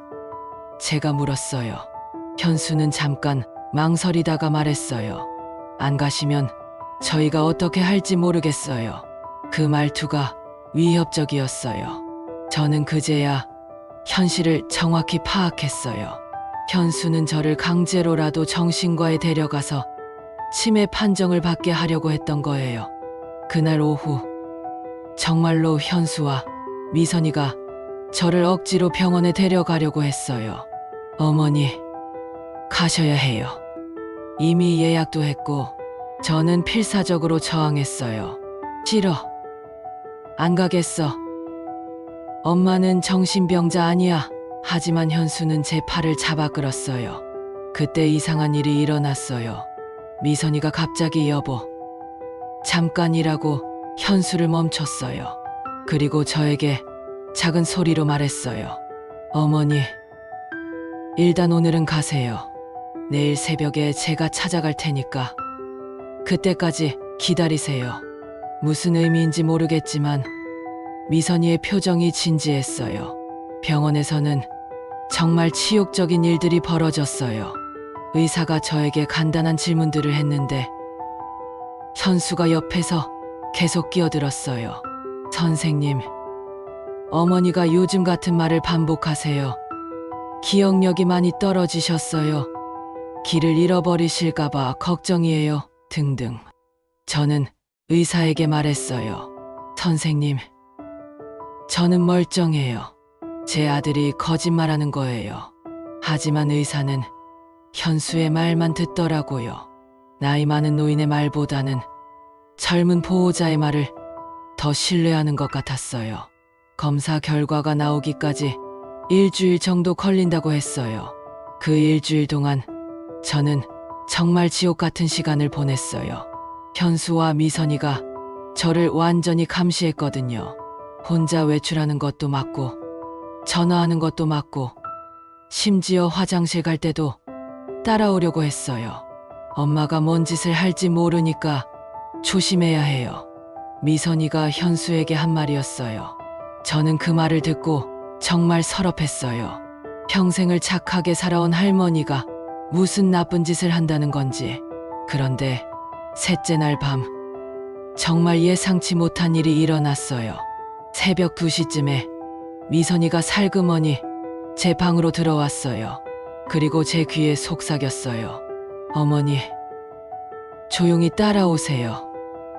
제가 물었어요. 현수는 잠깐 망설이다가 말했어요. 안 가시면 저희가 어떻게 할지 모르겠어요. 그 말투가 위협적이었어요. 저는 그제야 현실을 정확히 파악했어요. 현수는 저를 강제로라도 정신과에 데려가서 치매 판정을 받게 하려고 했던 거예요. 그날 오후, 정말로 현수와 미선이가 저를 억지로 병원에 데려가려고 했어요. 어머니, 가셔야 해요. 이미 예약도 했고 저는 필사적으로 저항했어요. 싫어. 안 가겠어. 엄마는 정신병자 아니야. 하지만 현수는 제 팔을 잡아 끌었어요. 그때 이상한 일이 일어났어요. 미선이가 갑자기 여보, 잠깐이라고 현수를 멈췄어요. 그리고 저에게 작은 소리로 말했어요. 어머니, 일단 오늘은 가세요. 내일 새벽에 제가 찾아갈 테니까 그때까지 기다리세요. 무슨 의미인지 모르겠지만 미선이의 표정이 진지했어요. 병원에서는 정말 치욕적인 일들이 벌어졌어요. 의사가 저에게 간단한 질문들을 했는데 현수가 옆에서 계속 끼어들었어요. 선생님, 어머니가 요즘 같은 말을 반복하세요. 기억력이 많이 떨어지셨어요. 길을 잃어버리실까봐 걱정이에요. 등등. 저는 의사에게 말했어요. 선생님, 저는 멀쩡해요. 제 아들이 거짓말하는 거예요. 하지만 의사는 현수의 말만 듣더라고요. 나이 많은 노인의 말보다는 젊은 보호자의 말을 더 신뢰하는 것 같았어요. 검사 결과가 나오기까지 일주일 정도 걸린다고 했어요. 그 일주일 동안 저는 정말 지옥 같은 시간을 보냈어요. 현수와 미선이가 저를 완전히 감시했거든요. 혼자 외출하는 것도 막고, 전화하는 것도 막고, 심지어 화장실 갈 때도 따라오려고 했어요. 엄마가 뭔 짓을 할지 모르니까 조심해야 해요. 미선이가 현수에게 한 말이었어요. 저는 그 말을 듣고 정말 서럽했어요. 평생을 착하게 살아온 할머니가 무슨 나쁜 짓을 한다는 건지. 그런데 셋째 날 밤, 정말 예상치 못한 일이 일어났어요. 새벽 2시쯤에 미선이가 살그머니 제 방으로 들어왔어요. 그리고 제 귀에 속삭였어요. 어머니, 조용히 따라오세요.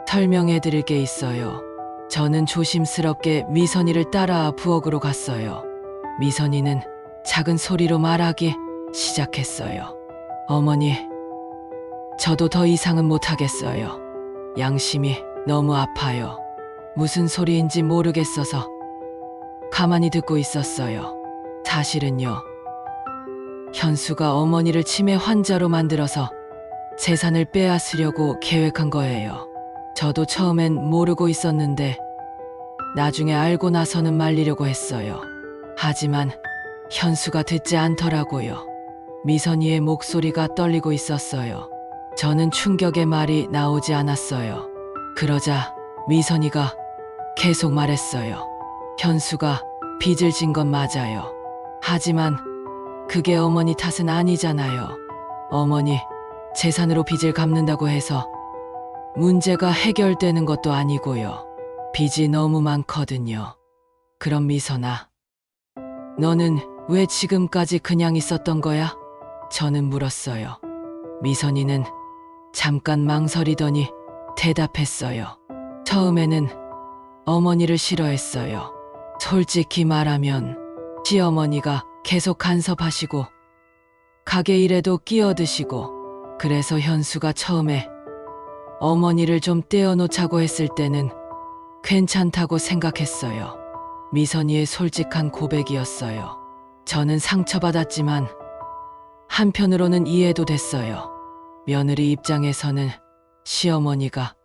설명해 드릴 게 있어요. 저는 조심스럽게 미선이를 따라 부엌으로 갔어요. 미선이는 작은 소리로 말하기 시작했어요. 어머니, 저도 더 이상은 못하겠어요. 양심이 너무 아파요. 무슨 소리인지 모르겠어서 가만히 듣고 있었어요. 사실은요, 현수가 어머니를 치매 환자로 만들어서 재산을 빼앗으려고 계획한 거예요. 저도 처음엔 모르고 있었는데 나중에 알고 나서는 말리려고 했어요. 하지만 현수가 듣지 않더라고요. 미선이의 목소리가 떨리고 있었어요. 저는 충격의 말이 나오지 않았어요. 그러자 미선이가 계속 말했어요. 현수가 빚을 진 건 맞아요. 하지만 그게 어머니 탓은 아니잖아요. 어머니 재산으로 빚을 갚는다고 해서 문제가 해결되는 것도 아니고요. 빚이 너무 많거든요. 그럼 미선아, 너는 왜 지금까지 그냥 있었던 거야? 저는 물었어요. 미선이는 잠깐 망설이더니 대답했어요. 처음에는 어머니를 싫어했어요. 솔직히 말하면 시어머니가 계속 간섭하시고 가게 일에도 끼어드시고, 그래서 현수가 처음에 어머니를 좀 떼어놓자고 했을 때는 괜찮다고 생각했어요. 미선이의 솔직한 고백이었어요. 저는 상처받았지만 한편으로는 이해도 됐어요. 며느리 입장에서는 시어머니가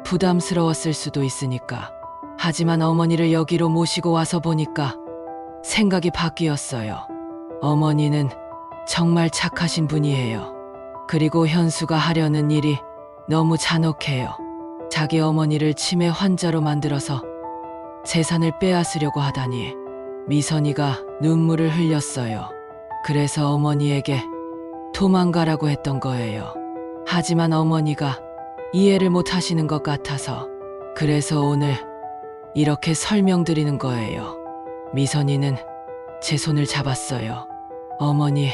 부담스러웠을 수도 있으니까. 하지만 어머니를 여기로 모시고 와서 보니까 생각이 바뀌었어요. 어머니는 정말 착하신 분이에요. 그리고 현수가 하려는 일이 너무 잔혹해요. 자기 어머니를 치매 환자로 만들어서 재산을 빼앗으려고 하다니. 미선이가 눈물을 흘렸어요. 그래서 어머니에게 도망가라고 했던 거예요. 하지만 어머니가 이해를 못 하시는 것 같아서, 그래서 오늘 이렇게 설명드리는 거예요. 미선이는 제 손을 잡았어요. 어머니,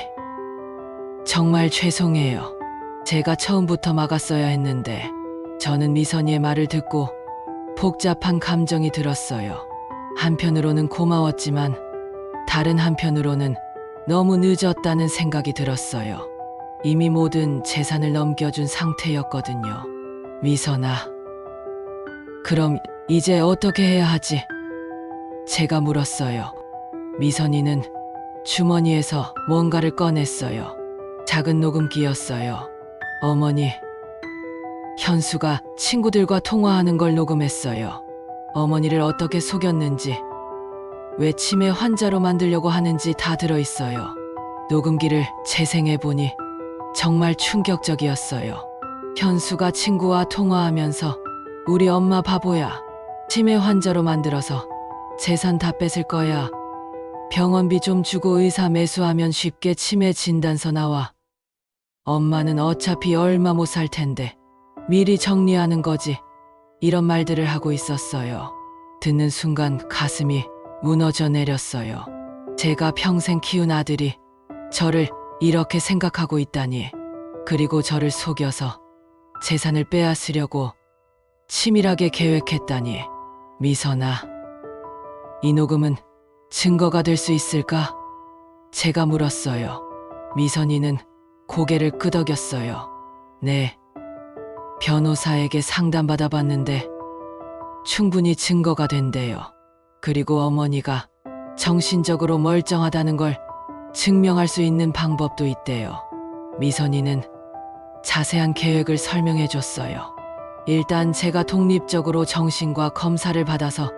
정말 죄송해요. 제가 처음부터 막았어야 했는데. 저는 미선이의 말을 듣고 복잡한 감정이 들었어요. 한편으로는 고마웠지만 다른 한편으로는 너무 늦었다는 생각이 들었어요. 이미 모든 재산을 넘겨준 상태였거든요. 미선아, 그럼 이제 어떻게 해야 하지? 제가 물었어요. 미선이는 주머니에서 뭔가를 꺼냈어요. 작은 녹음기였어요. 어머니, 현수가 친구들과 통화하는 걸 녹음했어요. 어머니를 어떻게 속였는지, 왜 치매 환자로 만들려고 하는지 다 들어있어요. 녹음기를 재생해보니 정말 충격적이었어요. 현수가 친구와 통화하면서 우리 엄마 바보야. 치매 환자로 만들어서 재산 다 뺏을 거야. 병원비 좀 주고 의사 매수하면 쉽게 치매 진단서 나와. 엄마는 어차피 얼마 못 살 텐데 미리 정리하는 거지. 이런 말들을 하고 있었어요. 듣는 순간 가슴이 무너져 내렸어요. 제가 평생 키운 아들이 저를 이렇게 생각하고 있다니. 그리고 저를 속여서 재산을 빼앗으려고 치밀하게 계획했다니. 미선아, 이 녹음은 증거가 될 수 있을까? 제가 물었어요. 미선이는 고개를 끄덕였어요. 네, 변호사에게 상담받아 봤는데 충분히 증거가 된대요. 그리고 어머니가 정신적으로 멀쩡하다는 걸 증명할 수 있는 방법도 있대요. 미선이는 자세한 계획을 설명해 줬어요. 일단 제가 독립적으로 정신과 검사를 받아서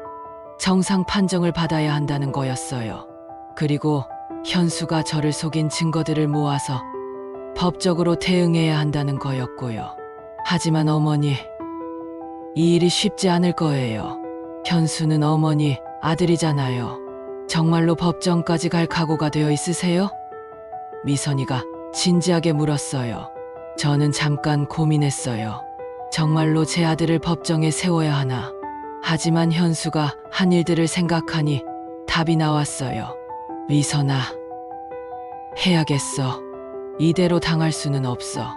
정상 판정을 받아야 한다는 거였어요. 그리고 현수가 저를 속인 증거들을 모아서 법적으로 대응해야 한다는 거였고요. 하지만 어머니, 이 일이 쉽지 않을 거예요. 현수는 어머니 아들이잖아요. 정말로 법정까지 갈 각오가 되어 있으세요? 미선이가 진지하게 물었어요. 저는 잠깐 고민했어요. 정말로 제 아들을 법정에 세워야 하나. 하지만 현수가 한 일들을 생각하니 답이 나왔어요. 미선아, 해야겠어. 이대로 당할 수는 없어.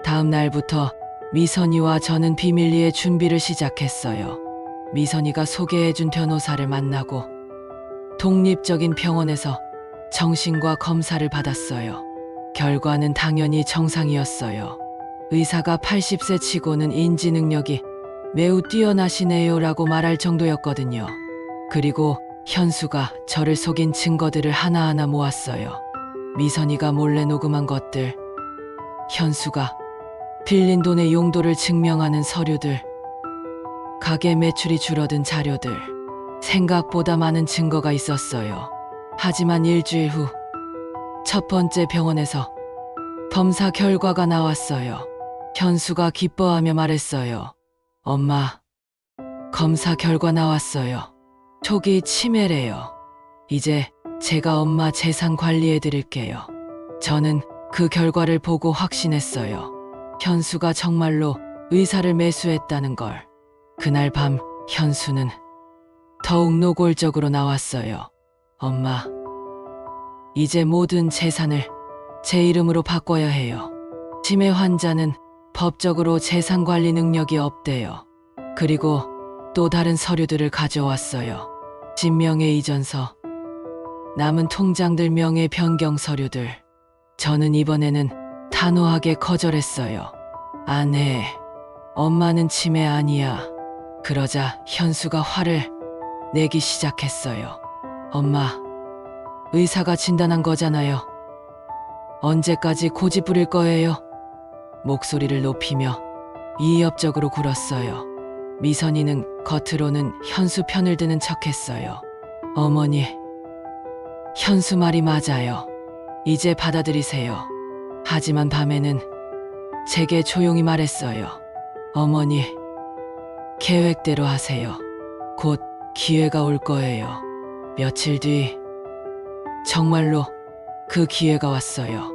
다음 날부터 미선이와 저는 비밀리에 준비를 시작했어요. 미선이가 소개해준 변호사를 만나고 독립적인 병원에서 정신과 검사를 받았어요. 결과는 당연히 정상이었어요. 의사가 80세 치고는 인지 능력이 매우 뛰어나시네요 라고 말할 정도였거든요. 그리고 현수가 저를 속인 증거들을 하나하나 모았어요. 미선이가 몰래 녹음한 것들, 현수가 빌린 돈의 용도를 증명하는 서류들, 가게 매출이 줄어든 자료들, 생각보다 많은 증거가 있었어요. 하지만 일주일 후 첫 번째 병원에서 검사 결과가 나왔어요. 현수가 기뻐하며 말했어요. 엄마, 검사 결과 나왔어요. 초기 치매래요. 이제 제가 엄마 재산 관리해 드릴게요. 저는 그 결과를 보고 확신했어요. 현수가 정말로 의사를 매수했다는 걸. 그날 밤 현수는 더욱 노골적으로 나왔어요. 엄마, 이제 모든 재산을 제 이름으로 바꿔야 해요. 치매 환자는 법적으로 재산 관리 능력이 없대요. 그리고 또 다른 서류들을 가져왔어요. 진명의 이전서, 남은 통장들 명의 변경 서류들. 저는 이번에는 단호하게 거절했어요. 안 해. 엄마는 치매 아니야. 그러자 현수가 화를 내기 시작했어요. 엄마, 의사가 진단한 거잖아요. 언제까지 고집 부릴 거예요? 목소리를 높이며 이협적으로 굴었어요. 미선이는 겉으로는 현수 편을 드는 척했어요. 어머니, 현수 말이 맞아요. 이제 받아들이세요. 하지만 밤에는 제게 조용히 말했어요. 어머니, 계획대로 하세요. 곧 기회가 올 거예요. 며칠 뒤 정말로 그 기회가 왔어요.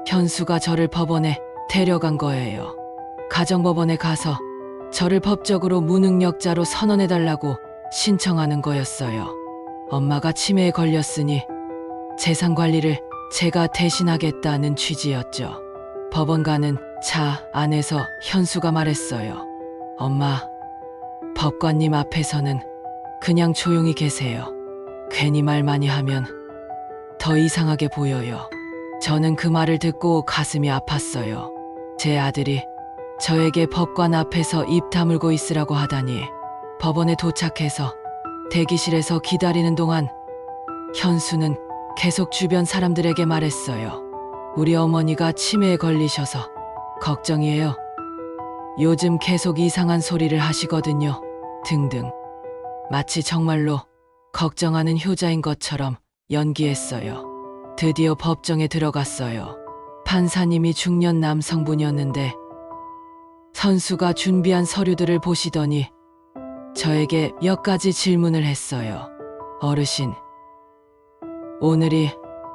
현수가 저를 법원에 데려간 거예요. 가정법원에 가서 저를 법적으로 무능력자로 선언해달라고 신청하는 거였어요. 엄마가 치매에 걸렸으니 재산 관리를 제가 대신하겠다는 취지였죠. 법원 가는 차 안에서 현수가 말했어요. 엄마, 법관님 앞에서는 그냥 조용히 계세요. 괜히 말 많이 하면 더 이상하게 보여요. 저는 그 말을 듣고 가슴이 아팠어요. 제 아들이 저에게 법관 앞에서 입 다물고 있으라고 하다니. 법원에 도착해서 대기실에서 기다리는 동안 현수는 계속 주변 사람들에게 말했어요. 우리 어머니가 치매에 걸리셔서 걱정이에요. 요즘 계속 이상한 소리를 하시거든요. 등등. 마치 정말로 걱정하는 효자인 것처럼 연기했어요. 드디어 법정에 들어갔어요. 판사님이 중년 남성분이었는데 선수가 준비한 서류들을 보시더니 저에게 몇 가지 질문을 했어요. 어르신, 오늘이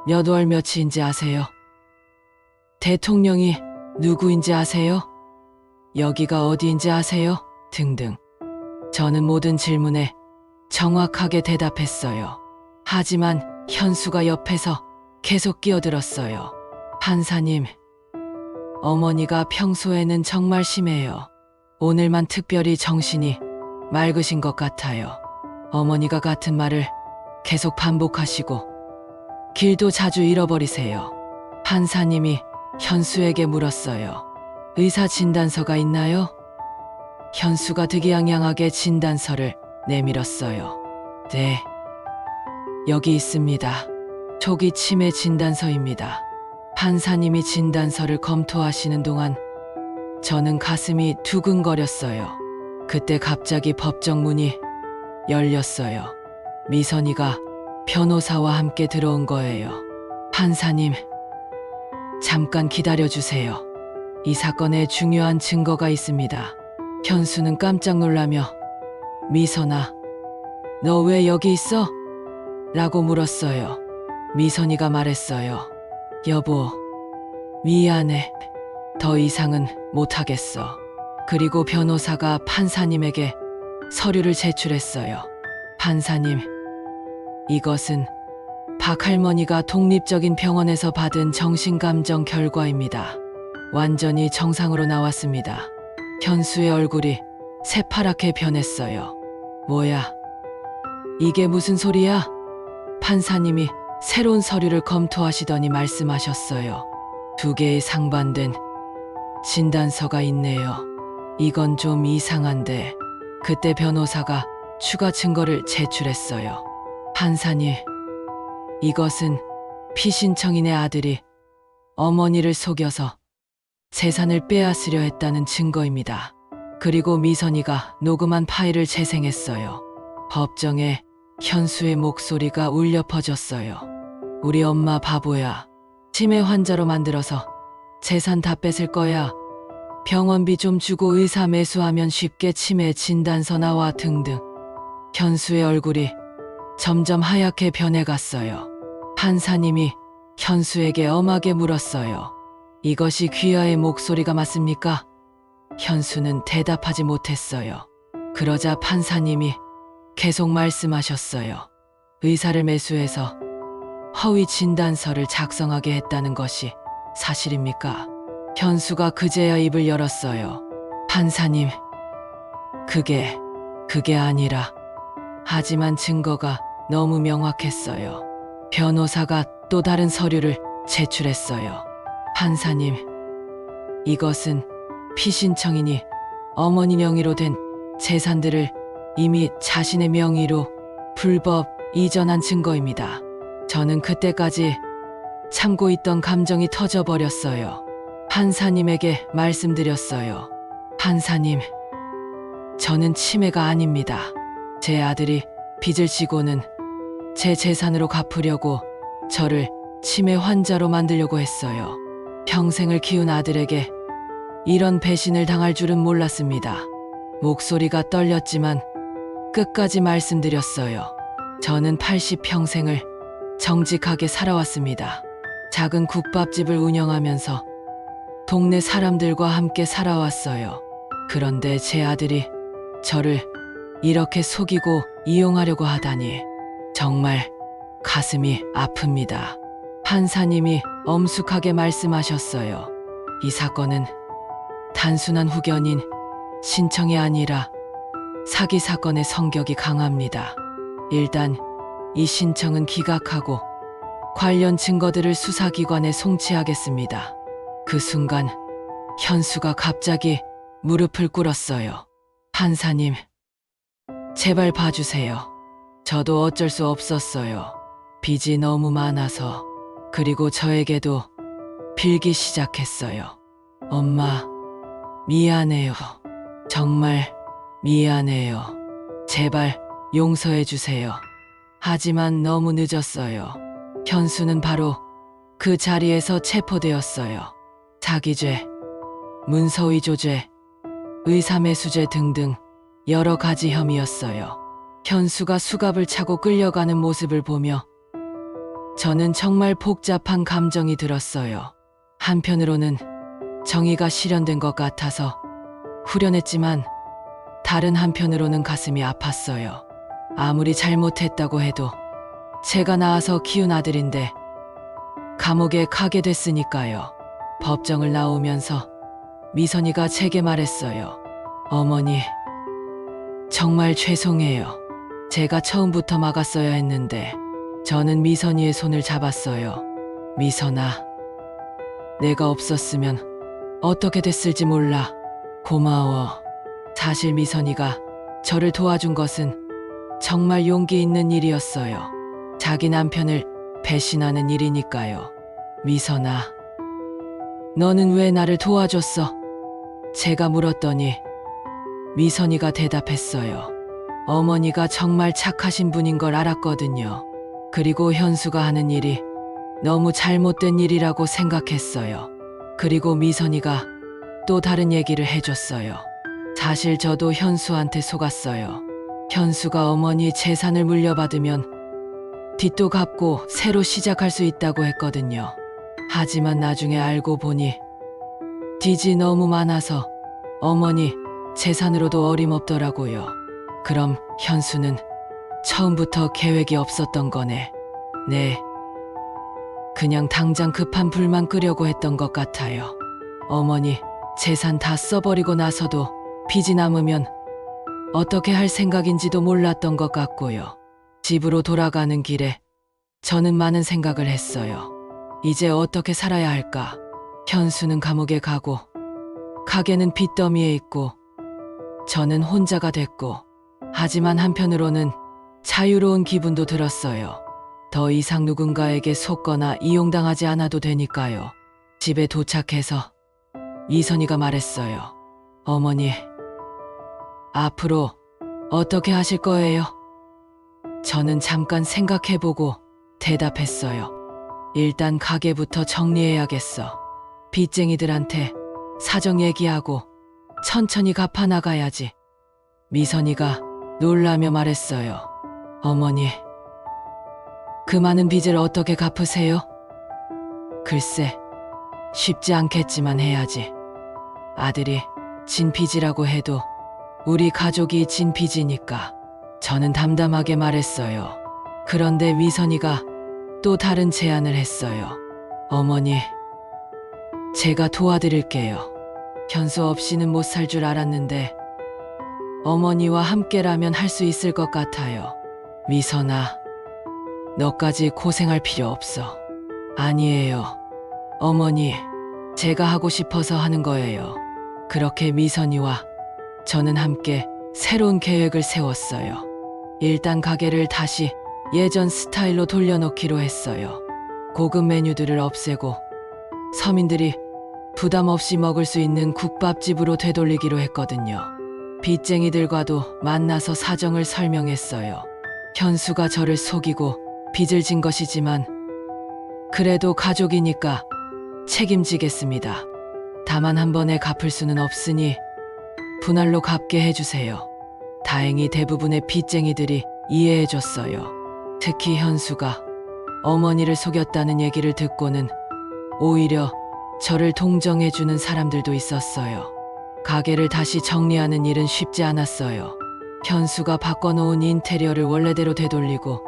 몇 월 며칠인지 아세요? 대통령이 누구인지 아세요? 여기가 어디인지 아세요? 등등. 저는 모든 질문에 정확하게 대답했어요. 하지만 현수가 옆에서 계속 끼어들었어요. 판사님, 어머니가 평소에는 정말 심해요. 오늘만 특별히 정신이 맑으신 것 같아요. 어머니가 같은 말을 계속 반복하시고 길도 자주 잃어버리세요. 판사님이 현수에게 물었어요. 의사 진단서가 있나요? 현수가 득이양양하게 진단서를 내밀었어요. 네, 여기 있습니다. 초기 치매 진단서입니다. 판사님이 진단서를 검토하시는 동안 저는 가슴이 두근거렸어요. 그때 갑자기 법정 문이 열렸어요. 미선이가 변호사와 함께 들어온 거예요. 판사님, 잠깐 기다려주세요. 이 사건에 중요한 증거가 있습니다. 현수는 깜짝 놀라며 미선아, 너 왜 여기 있어? 라고 물었어요. 미선이가 말했어요. 여보, 미안해. 더 이상은 못하겠어. 그리고 변호사가 판사님에게 서류를 제출했어요. 판사님, 이것은 박할머니가 독립적인 병원에서 받은 정신감정 결과입니다. 완전히 정상으로 나왔습니다. 현수의 얼굴이 새파랗게 변했어요. 뭐야? 이게 무슨 소리야? 판사님이 새로운 서류를 검토하시더니 말씀하셨어요. 2개의 상반된 진단서가 있네요. 이건 좀 이상한데. 그때 변호사가 추가 증거를 제출했어요. 판사님, 이것은 피신청인의 아들이 어머니를 속여서 재산을 빼앗으려 했다는 증거입니다. 그리고 미선이가 녹음한 파일을 재생했어요. 법정에 현수의 목소리가 울려 퍼졌어요. 우리 엄마 바보야. 치매 환자로 만들어서 재산 다 뺏을 거야. 병원비 좀 주고 의사 매수하면 쉽게 치매 진단서 나와 등등. 현수의 얼굴이 점점 하얗게 변해갔어요. 판사님이 현수에게 엄하게 물었어요. 이것이 귀하의 목소리가 맞습니까? 현수는 대답하지 못했어요. 그러자 판사님이 계속 말씀하셨어요. 의사를 매수해서 허위 진단서를 작성하게 했다는 것이 사실입니까? 현수가 그제야 입을 열었어요. 판사님, 그게 아니라. 하지만 증거가 너무 명확했어요. 변호사가 또 다른 서류를 제출했어요. 판사님, 이것은 피신청인이 어머니 명의로 된 재산들을 이미 자신의 명의로 불법 이전한 증거입니다. 저는 그때까지 참고 있던 감정이 터져버렸어요. 판사님에게 말씀드렸어요. 판사님, 저는 치매가 아닙니다. 제 아들이 빚을 지고는 제 재산으로 갚으려고 저를 치매 환자로 만들려고 했어요. 평생을 키운 아들에게 이런 배신을 당할 줄은 몰랐습니다. 목소리가 떨렸지만 끝까지 말씀드렸어요. 저는 80평생을 정직하게 살아왔습니다. 작은 국밥집을 운영하면서 동네 사람들과 함께 살아왔어요. 그런데 제 아들이 저를 이렇게 속이고 이용하려고 하다니 정말 가슴이 아픕니다. 판사님이 엄숙하게 말씀하셨어요. 이 사건은 단순한 후견인 신청이 아니라 사기 사건의 성격이 강합니다. 일단 이 신청은 기각하고 관련 증거들을 수사기관에 송치하겠습니다. 그 순간 현수가 갑자기 무릎을 꿇었어요. 판사님, 제발 봐주세요. 저도 어쩔 수 없었어요. 빚이 너무 많아서. 그리고 저에게도 빌기 시작했어요. 엄마, 미안해요. 정말 미안해요. 제발 용서해 주세요. 하지만 너무 늦었어요. 현수는 바로 그 자리에서 체포되었어요. 사기죄, 문서위조죄, 의사매수죄 등등 여러 가지 혐의였어요. 현수가 수갑을 차고 끌려가는 모습을 보며 저는 정말 복잡한 감정이 들었어요. 한편으로는 정의가 실현된 것 같아서 후련했지만 다른 한편으로는 가슴이 아팠어요. 아무리 잘못했다고 해도 제가 낳아서 키운 아들인데 감옥에 가게 됐으니까요. 법정을 나오면서 미선이가 제게 말했어요. 어머니, 정말 죄송해요. 제가 처음부터 막았어야 했는데 저는 미선이의 손을 잡았어요. 미선아, 내가 없었으면 어떻게 됐을지 몰라. 고마워. 사실 미선이가 저를 도와준 것은 정말 용기 있는 일이었어요. 자기 남편을 배신하는 일이니까요. 미선아, 너는 왜 나를 도와줬어? 제가 물었더니 미선이가 대답했어요. 어머니가 정말 착하신 분인 걸 알았거든요. 그리고 현수가 하는 일이 너무 잘못된 일이라고 생각했어요. 그리고 미선이가 또 다른 얘기를 해줬어요. 사실 저도 현수한테 속았어요. 현수가 어머니 재산을 물려받으면 빚도 갚고 새로 시작할 수 있다고 했거든요. 하지만 나중에 알고 보니 빚이 너무 많아서 어머니 재산으로도 어림없더라고요. 그럼 현수는 처음부터 계획이 없었던 거네. 네. 그냥 당장 급한 불만 끄려고 했던 것 같아요. 어머니 재산 다 써버리고 나서도 빚이 남으면 어떻게 할 생각인지도 몰랐던 것 같고요. 집으로 돌아가는 길에 저는 많은 생각을 했어요. 이제 어떻게 살아야 할까? 현수는 감옥에 가고 가게는 빚더미에 있고 저는 혼자가 됐고, 하지만 한편으로는 자유로운 기분도 들었어요. 더 이상 누군가에게 속거나 이용당하지 않아도 되니까요. 집에 도착해서 미선이가 말했어요. 어머니, 앞으로 어떻게 하실 거예요? 저는 잠깐 생각해보고 대답했어요. 일단 가게부터 정리해야겠어. 빚쟁이들한테 사정 얘기하고 천천히 갚아나가야지. 미선이가 놀라며 말했어요. 어머니, 그 많은 빚을 어떻게 갚으세요? 글쎄, 쉽지 않겠지만 해야지. 아들이 진 빚이라고 해도 우리 가족이 진 빚이니까. 저는 담담하게 말했어요. 그런데 미선이가 또 다른 제안을 했어요. 어머니, 제가 도와드릴게요. 현수 없이는 못 살 줄 알았는데 어머니와 함께라면 할 수 있을 것 같아요. 미선아, 너까지 고생할 필요 없어. 아니에요. 어머니, 제가 하고 싶어서 하는 거예요. 그렇게 미선이와 저는 함께 새로운 계획을 세웠어요. 일단 가게를 다시 예전 스타일로 돌려놓기로 했어요. 고급 메뉴들을 없애고 서민들이 부담 없이 먹을 수 있는 국밥집으로 되돌리기로 했거든요. 빚쟁이들과도 만나서 사정을 설명했어요. 현수가 저를 속이고 빚을 진 것이지만 그래도 가족이니까 책임지겠습니다. 다만 한 번에 갚을 수는 없으니 분할로 갚게 해주세요. 다행히 대부분의 빚쟁이들이 이해해줬어요. 특히 현수가 어머니를 속였다는 얘기를 듣고는 오히려 저를 동정해주는 사람들도 있었어요. 가게를 다시 정리하는 일은 쉽지 않았어요. 현수가 바꿔놓은 인테리어를 원래대로 되돌리고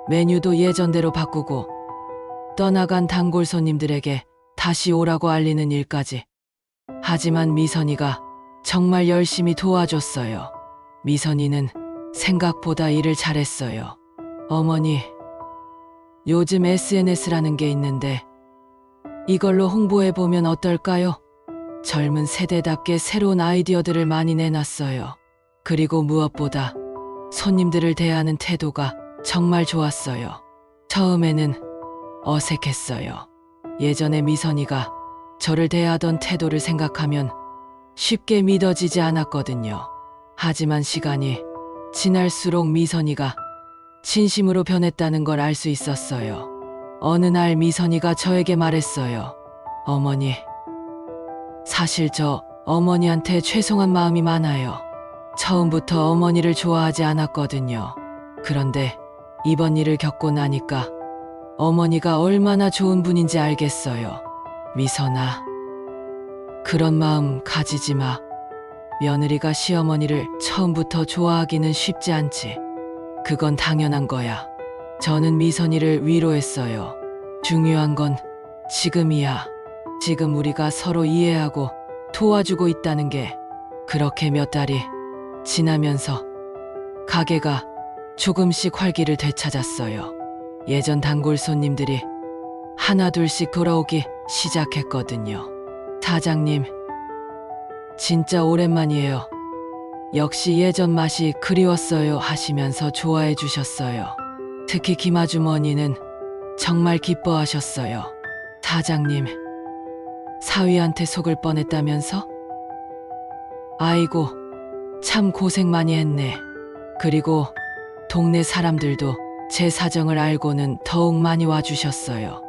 메뉴도 예전대로 바꾸고 떠나간 단골 손님들에게 다시 오라고 알리는 일까지. 하지만 미선이가 정말 열심히 도와줬어요. 미선이는 생각보다 일을 잘했어요. 어머니, 요즘 SNS라는 게 있는데 이걸로 홍보해보면 어떨까요? 젊은 세대답게 새로운 아이디어들을 많이 내놨어요. 그리고 무엇보다 손님들을 대하는 태도가 정말 좋았어요. 처음에는 어색했어요. 예전에 미선이가 저를 대하던 태도를 생각하면 쉽게 믿어지지 않았거든요. 하지만 시간이 지날수록 미선이가 진심으로 변했다는 걸 알 수 있었어요. 어느 날 미선이가 저에게 말했어요. 어머니, 사실 저 어머니한테 죄송한 마음이 많아요. 처음부터 어머니를 좋아하지 않았거든요. 그런데 이번 일을 겪고 나니까 어머니가 얼마나 좋은 분인지 알겠어요. 미선아, 그런 마음 가지지 마. 며느리가 시어머니를 처음부터 좋아하기는 쉽지 않지. 그건 당연한 거야. 저는 미선이를 위로했어요. 중요한 건 지금이야. 지금 우리가 서로 이해하고 도와주고 있다는 게 그렇게 몇 달이 지나면서 가게가 조금씩 활기를 되찾았어요. 예전 단골 손님들이 하나둘씩 돌아오기 시작했거든요. 사장님, 진짜 오랜만이에요. 역시 예전 맛이 그리웠어요 하시면서 좋아해 주셨어요. 특히 김아주머니는 정말 기뻐하셨어요. 사장님, 사위한테 속을 뻔했다면서? 아이고, 참 고생 많이 했네. 그리고 동네 사람들도 제 사정을 알고는 더욱 많이 와주셨어요.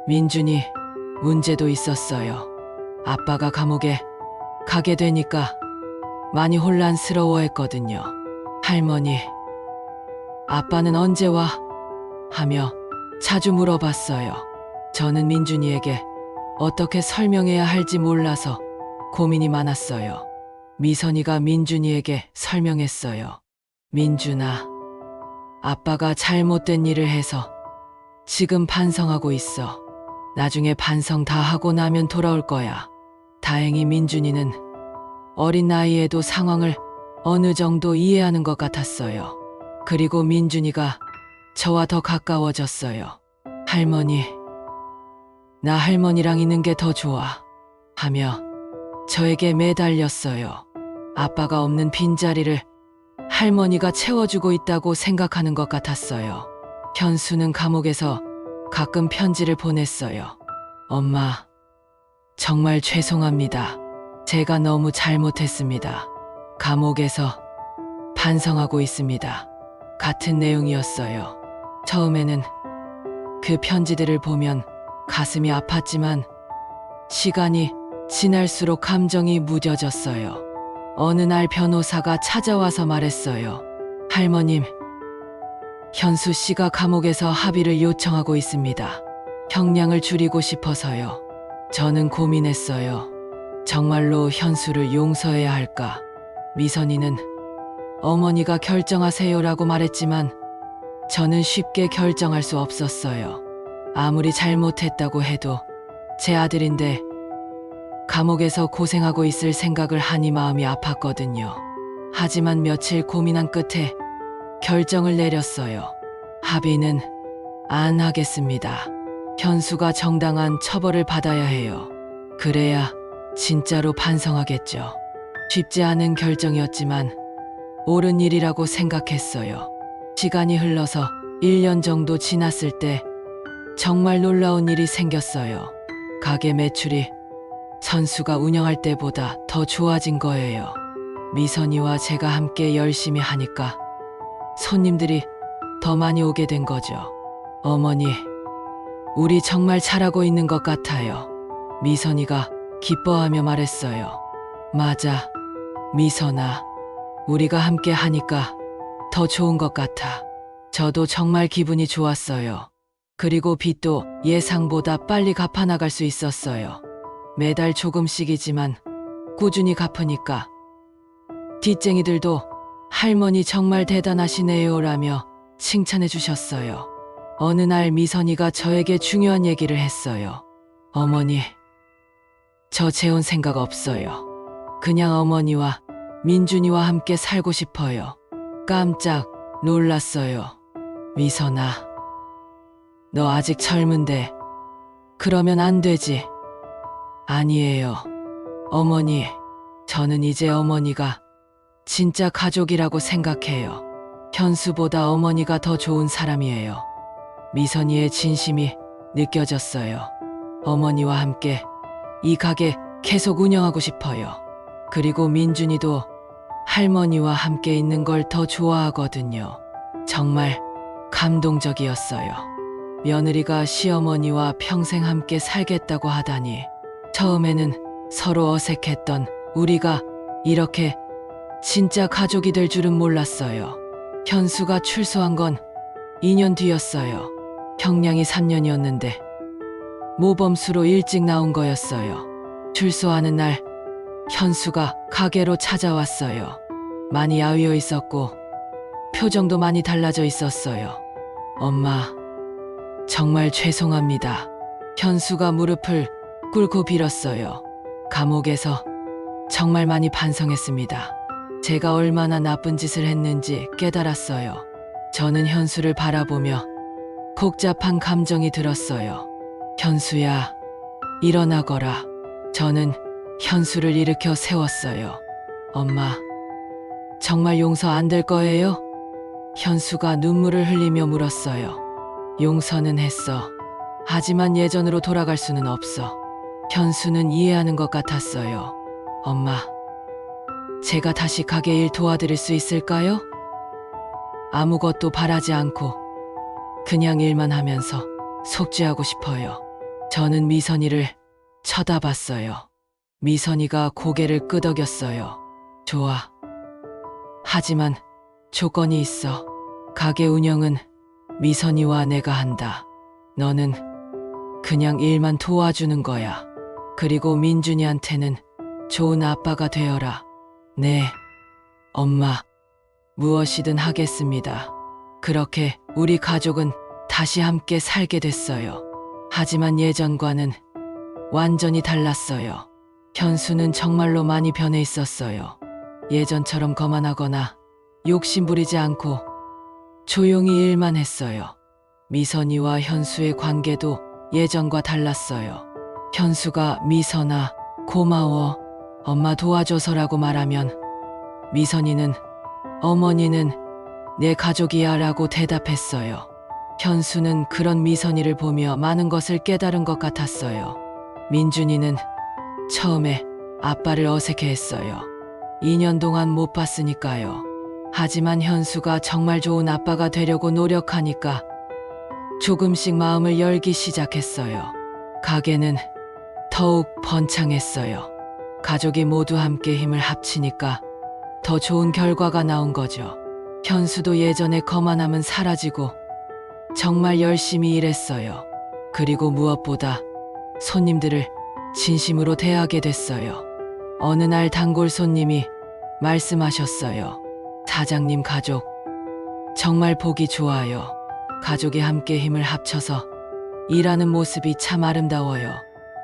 민준이 문제도 있었어요. 아빠가 감옥에 가게 되니까 많이 혼란스러워했거든요. 할머니, 아빠는 언제 와? 하며 자주 물어봤어요. 저는 민준이에게 어떻게 설명해야 할지 몰라서 고민이 많았어요. 미선이가 민준이에게 설명했어요. 민준아, 아빠가 잘못된 일을 해서 지금 반성하고 있어. 나중에 반성 다 하고 나면 돌아올 거야. 다행히 민준이는 어린 나이에도 상황을 어느 정도 이해하는 것 같았어요. 그리고 민준이가 저와 더 가까워졌어요. 할머니, 나 할머니랑 있는 게 더 좋아. 하며 저에게 매달렸어요. 아빠가 없는 빈자리를 할머니가 채워주고 있다고 생각하는 것 같았어요. 현수는 감옥에서 가끔 편지를 보냈어요. 엄마, 정말 죄송합니다. 제가 너무 잘못했습니다. 감옥에서 반성하고 있습니다. 같은 내용이었어요. 처음에는 그 편지들을 보면 가슴이 아팠지만 시간이 지날수록 감정이 무뎌졌어요. 어느 날 변호사가 찾아와서 말했어요. 할머님, 현수 씨가 감옥에서 합의를 요청하고 있습니다. 형량을 줄이고 싶어서요. 저는 고민했어요. 정말로 현수를 용서해야 할까? 미선이는 어머니가 결정하세요라고 말했지만 저는 쉽게 결정할 수 없었어요. 아무리 잘못했다고 해도 제 아들인데 감옥에서 고생하고 있을 생각을 하니 마음이 아팠거든요. 하지만 며칠 고민한 끝에 결정을 내렸어요. 합의는 안 하겠습니다. 현수가 정당한 처벌을 받아야 해요. 그래야 진짜로 반성하겠죠. 쉽지 않은 결정이었지만 옳은 일이라고 생각했어요. 시간이 흘러서 1년 정도 지났을 때 정말 놀라운 일이 생겼어요. 가게 매출이 선수가 운영할 때보다 더 좋아진 거예요. 미선이와 제가 함께 열심히 하니까 손님들이 더 많이 오게 된 거죠. 어머니, 우리 정말 잘하고 있는 것 같아요. 미선이가 기뻐하며 말했어요. 맞아, 미선아. 우리가 함께 하니까 더 좋은 것 같아. 저도 정말 기분이 좋았어요. 그리고 빚도 예상보다 빨리 갚아나갈 수 있었어요. 매달 조금씩이지만 꾸준히 갚으니까 빚쟁이들도 할머니 정말 대단하시네요라며 칭찬해 주셨어요. 어느 날 미선이가 저에게 중요한 얘기를 했어요. 어머니, 저 재혼 생각 없어요. 그냥 어머니와 민준이와 함께 살고 싶어요. 깜짝 놀랐어요. 미선아, 너 아직 젊은데 그러면 안 되지. 아니에요. 어머니, 저는 이제 어머니가 진짜 가족이라고 생각해요. 현수보다 어머니가 더 좋은 사람이에요. 미선이의 진심이 느껴졌어요. 어머니와 함께 이 가게 계속 운영하고 싶어요. 그리고 민준이도 할머니와 함께 있는 걸 더 좋아하거든요. 정말 감동적이었어요. 며느리가 시어머니와 평생 함께 살겠다고 하다니. 처음에는 서로 어색했던 우리가 이렇게 진짜 가족이 될 줄은 몰랐어요. 현수가 출소한 건 2년 뒤였어요. 형량이 3년이었는데 모범수로 일찍 나온 거였어요. 출소하는 날 현수가 가게로 찾아왔어요. 많이 야위어 있었고 표정도 많이 달라져 있었어요. 엄마, 정말 죄송합니다. 현수가 무릎을 꿇고 빌었어요. 감옥에서 정말 많이 반성했습니다. 제가 얼마나 나쁜 짓을 했는지 깨달았어요. 저는 현수를 바라보며 복잡한 감정이 들었어요. 현수야, 일어나거라. 저는 현수를 일으켜 세웠어요. 엄마, 정말 용서 안 될 거예요? 현수가 눈물을 흘리며 물었어요. 용서는 했어. 하지만 예전으로 돌아갈 수는 없어. 현수는 이해하는 것 같았어요. 엄마, 제가 다시 가게 일 도와드릴 수 있을까요? 아무것도 바라지 않고 그냥 일만 하면서 속죄하고 싶어요. 저는 미선이를 쳐다봤어요. 미선이가 고개를 끄덕였어요. 좋아. 하지만 조건이 있어. 가게 운영은 미선이와 내가 한다. 너는 그냥 일만 도와주는 거야. 그리고 민준이한테는 좋은 아빠가 되어라. 네, 엄마. 무엇이든 하겠습니다. 그렇게 우리 가족은 다시 함께 살게 됐어요. 하지만 예전과는 완전히 달랐어요. 현수는 정말로 많이 변해 있었어요. 예전처럼 거만하거나 욕심부리지 않고 조용히 일만 했어요. 미선이와 현수의 관계도 예전과 달랐어요. 현수가 미선아, 고마워. 엄마 도와줘서라고 말하면 미선이는 어머니는 내 가족이야 라고 대답했어요. 현수는 그런 미선이를 보며 많은 것을 깨달은 것 같았어요. 민준이는 처음에 아빠를 어색해했어요. 2년 동안 못 봤으니까요. 하지만 현수가 정말 좋은 아빠가 되려고 노력하니까 조금씩 마음을 열기 시작했어요. 가게는 더욱 번창했어요. 가족이 모두 함께 힘을 합치니까 더 좋은 결과가 나온 거죠. 현수도 예전의 거만함은 사라지고 정말 열심히 일했어요. 그리고 무엇보다 손님들을 진심으로 대하게 됐어요. 어느 날 단골 손님이 말씀하셨어요. 사장님 가족 정말 보기 좋아요. 가족이 함께 힘을 합쳐서 일하는 모습이 참 아름다워요.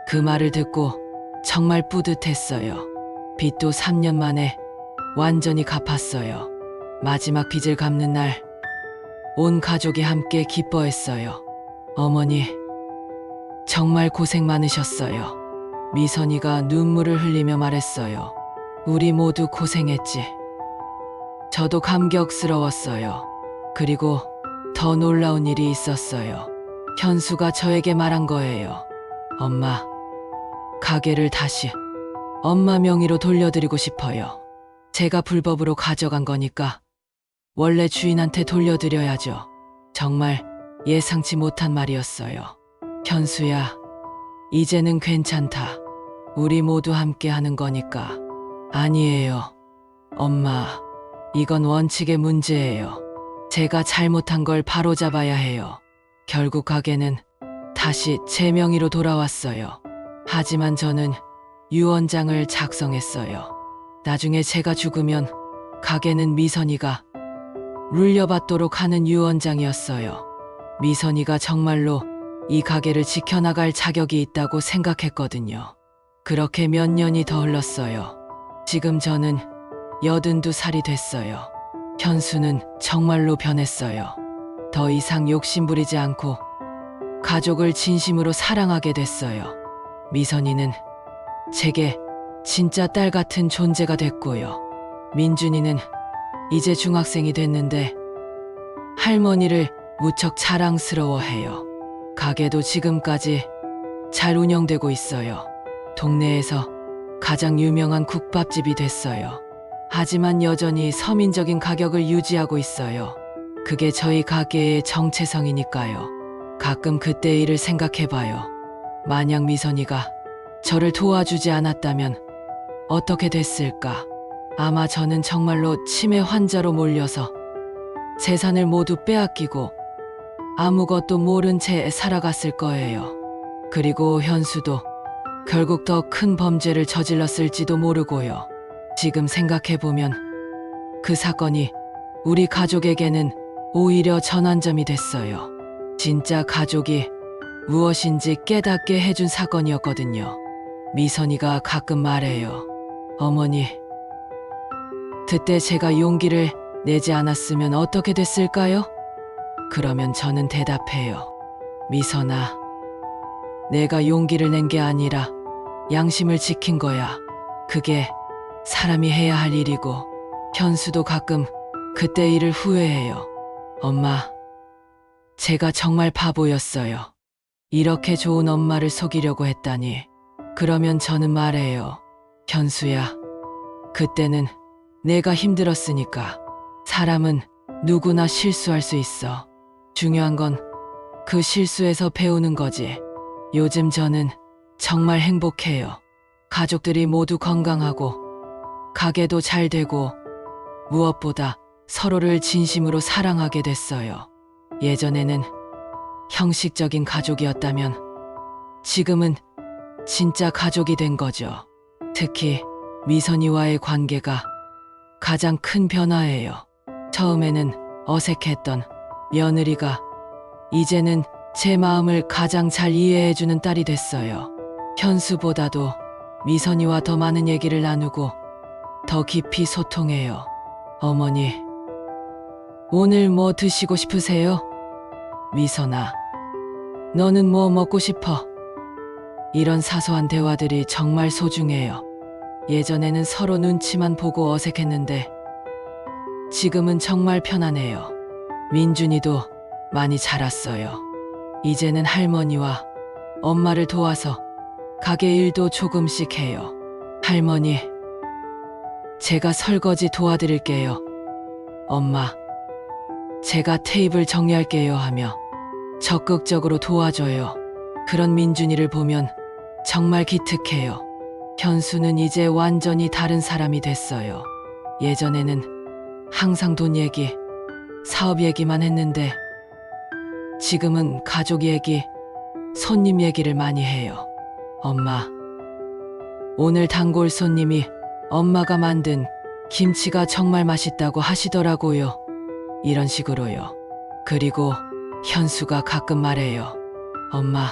그 말을 듣고 정말 뿌듯했어요. 빚도 3년 만에 완전히 갚았어요. 마지막 빚을 갚는 날 온 가족이 함께 기뻐했어요. 어머니, 정말 고생 많으셨어요. 미선이가 눈물을 흘리며 말했어요. 우리 모두 고생했지. 저도 감격스러웠어요. 그리고 더 놀라운 일이 있었어요. 현수가 저에게 말한 거예요. 엄마, 가게를 다시 엄마 명의로 돌려드리고 싶어요. 제가 불법으로 가져간 거니까 원래 주인한테 돌려드려야죠. 정말 예상치 못한 말이었어요. 현수야, 이제는 괜찮다. 우리 모두 함께 하는 거니까. 아니에요. 엄마, 이건 원칙의 문제예요. 제가 잘못한 걸 바로잡아야 해요. 결국 가게는 다시 제 명의로 돌아왔어요. 하지만 저는 유언장을 작성했어요. 나중에 제가 죽으면 가게는 미선이가 물려받도록 하는 유언장이었어요. 미선이가 정말로 이 가게를 지켜나갈 자격이 있다고 생각했거든요. 그렇게 몇 년이 더 흘렀어요. 지금 저는 82살이 됐어요. 현수는 정말로 변했어요. 더 이상 욕심부리지 않고 가족을 진심으로 사랑하게 됐어요. 미선이는 제게 진짜 딸 같은 존재가 됐고요. 민준이는 이제 중학생이 됐는데 할머니를 무척 자랑스러워해요. 가게도 지금까지 잘 운영되고 있어요. 동네에서 가장 유명한 국밥집이 됐어요. 하지만 여전히 서민적인 가격을 유지하고 있어요. 그게 저희 가게의 정체성이니까요. 가끔 그때 일을 생각해봐요. 만약 미선이가 저를 도와주지 않았다면 어떻게 됐을까? 아마 저는 정말로 치매 환자로 몰려서 재산을 모두 빼앗기고 아무것도 모른 채 살아갔을 거예요. 그리고 현수도 결국 더 큰 범죄를 저질렀을지도 모르고요. 지금 생각해보면 그 사건이 우리 가족에게는 오히려 전환점이 됐어요. 진짜 가족이 무엇인지 깨닫게 해준 사건이었거든요. 미선이가 가끔 말해요. 어머니, 그때 제가 용기를 내지 않았으면 어떻게 됐을까요? 그러면 저는 대답해요. 미선아, 내가 용기를 낸 게 아니라 양심을 지킨 거야. 그게 사람이 해야 할 일이고, 현수도 가끔 그때 일을 후회해요. 엄마, 제가 정말 바보였어요. 이렇게 좋은 엄마를 속이려고 했다니. 그러면 저는 말해요. 현수야, 그때는 내가 힘들었으니까. 사람은 누구나 실수할 수 있어. 중요한 건 그 실수에서 배우는 거지. 요즘 저는 정말 행복해요. 가족들이 모두 건강하고 가게도 잘 되고 무엇보다 서로를 진심으로 사랑하게 됐어요. 예전에는 형식적인 가족이었다면 지금은 진짜 가족이 된 거죠. 특히 미선이와의 관계가 가장 큰 변화예요. 처음에는 어색했던 며느리가 이제는 제 마음을 가장 잘 이해해주는 딸이 됐어요. 현수보다도 미선이와 더 많은 얘기를 나누고 더 깊이 소통해요. 어머니, 오늘 뭐 드시고 싶으세요? 미선아, 너는 뭐 먹고 싶어? 이런 사소한 대화들이 정말 소중해요. 예전에는 서로 눈치만 보고 어색했는데 지금은 정말 편안해요. 민준이도 많이 자랐어요. 이제는 할머니와 엄마를 도와서 가게 일도 조금씩 해요. 할머니, 제가 설거지 도와드릴게요. 엄마, 제가 테이블 정리할게요 하며 적극적으로 도와줘요. 그런 민준이를 보면 정말 기특해요. 현수는 이제 완전히 다른 사람이 됐어요. 예전에는 항상 돈 얘기, 사업 얘기만 했는데 지금은 가족 얘기, 손님 얘기를 많이 해요. 엄마, 오늘 단골 손님이 엄마가 만든 김치가 정말 맛있다고 하시더라고요. 이런 식으로요. 그리고 현수가 가끔 말해요. 엄마,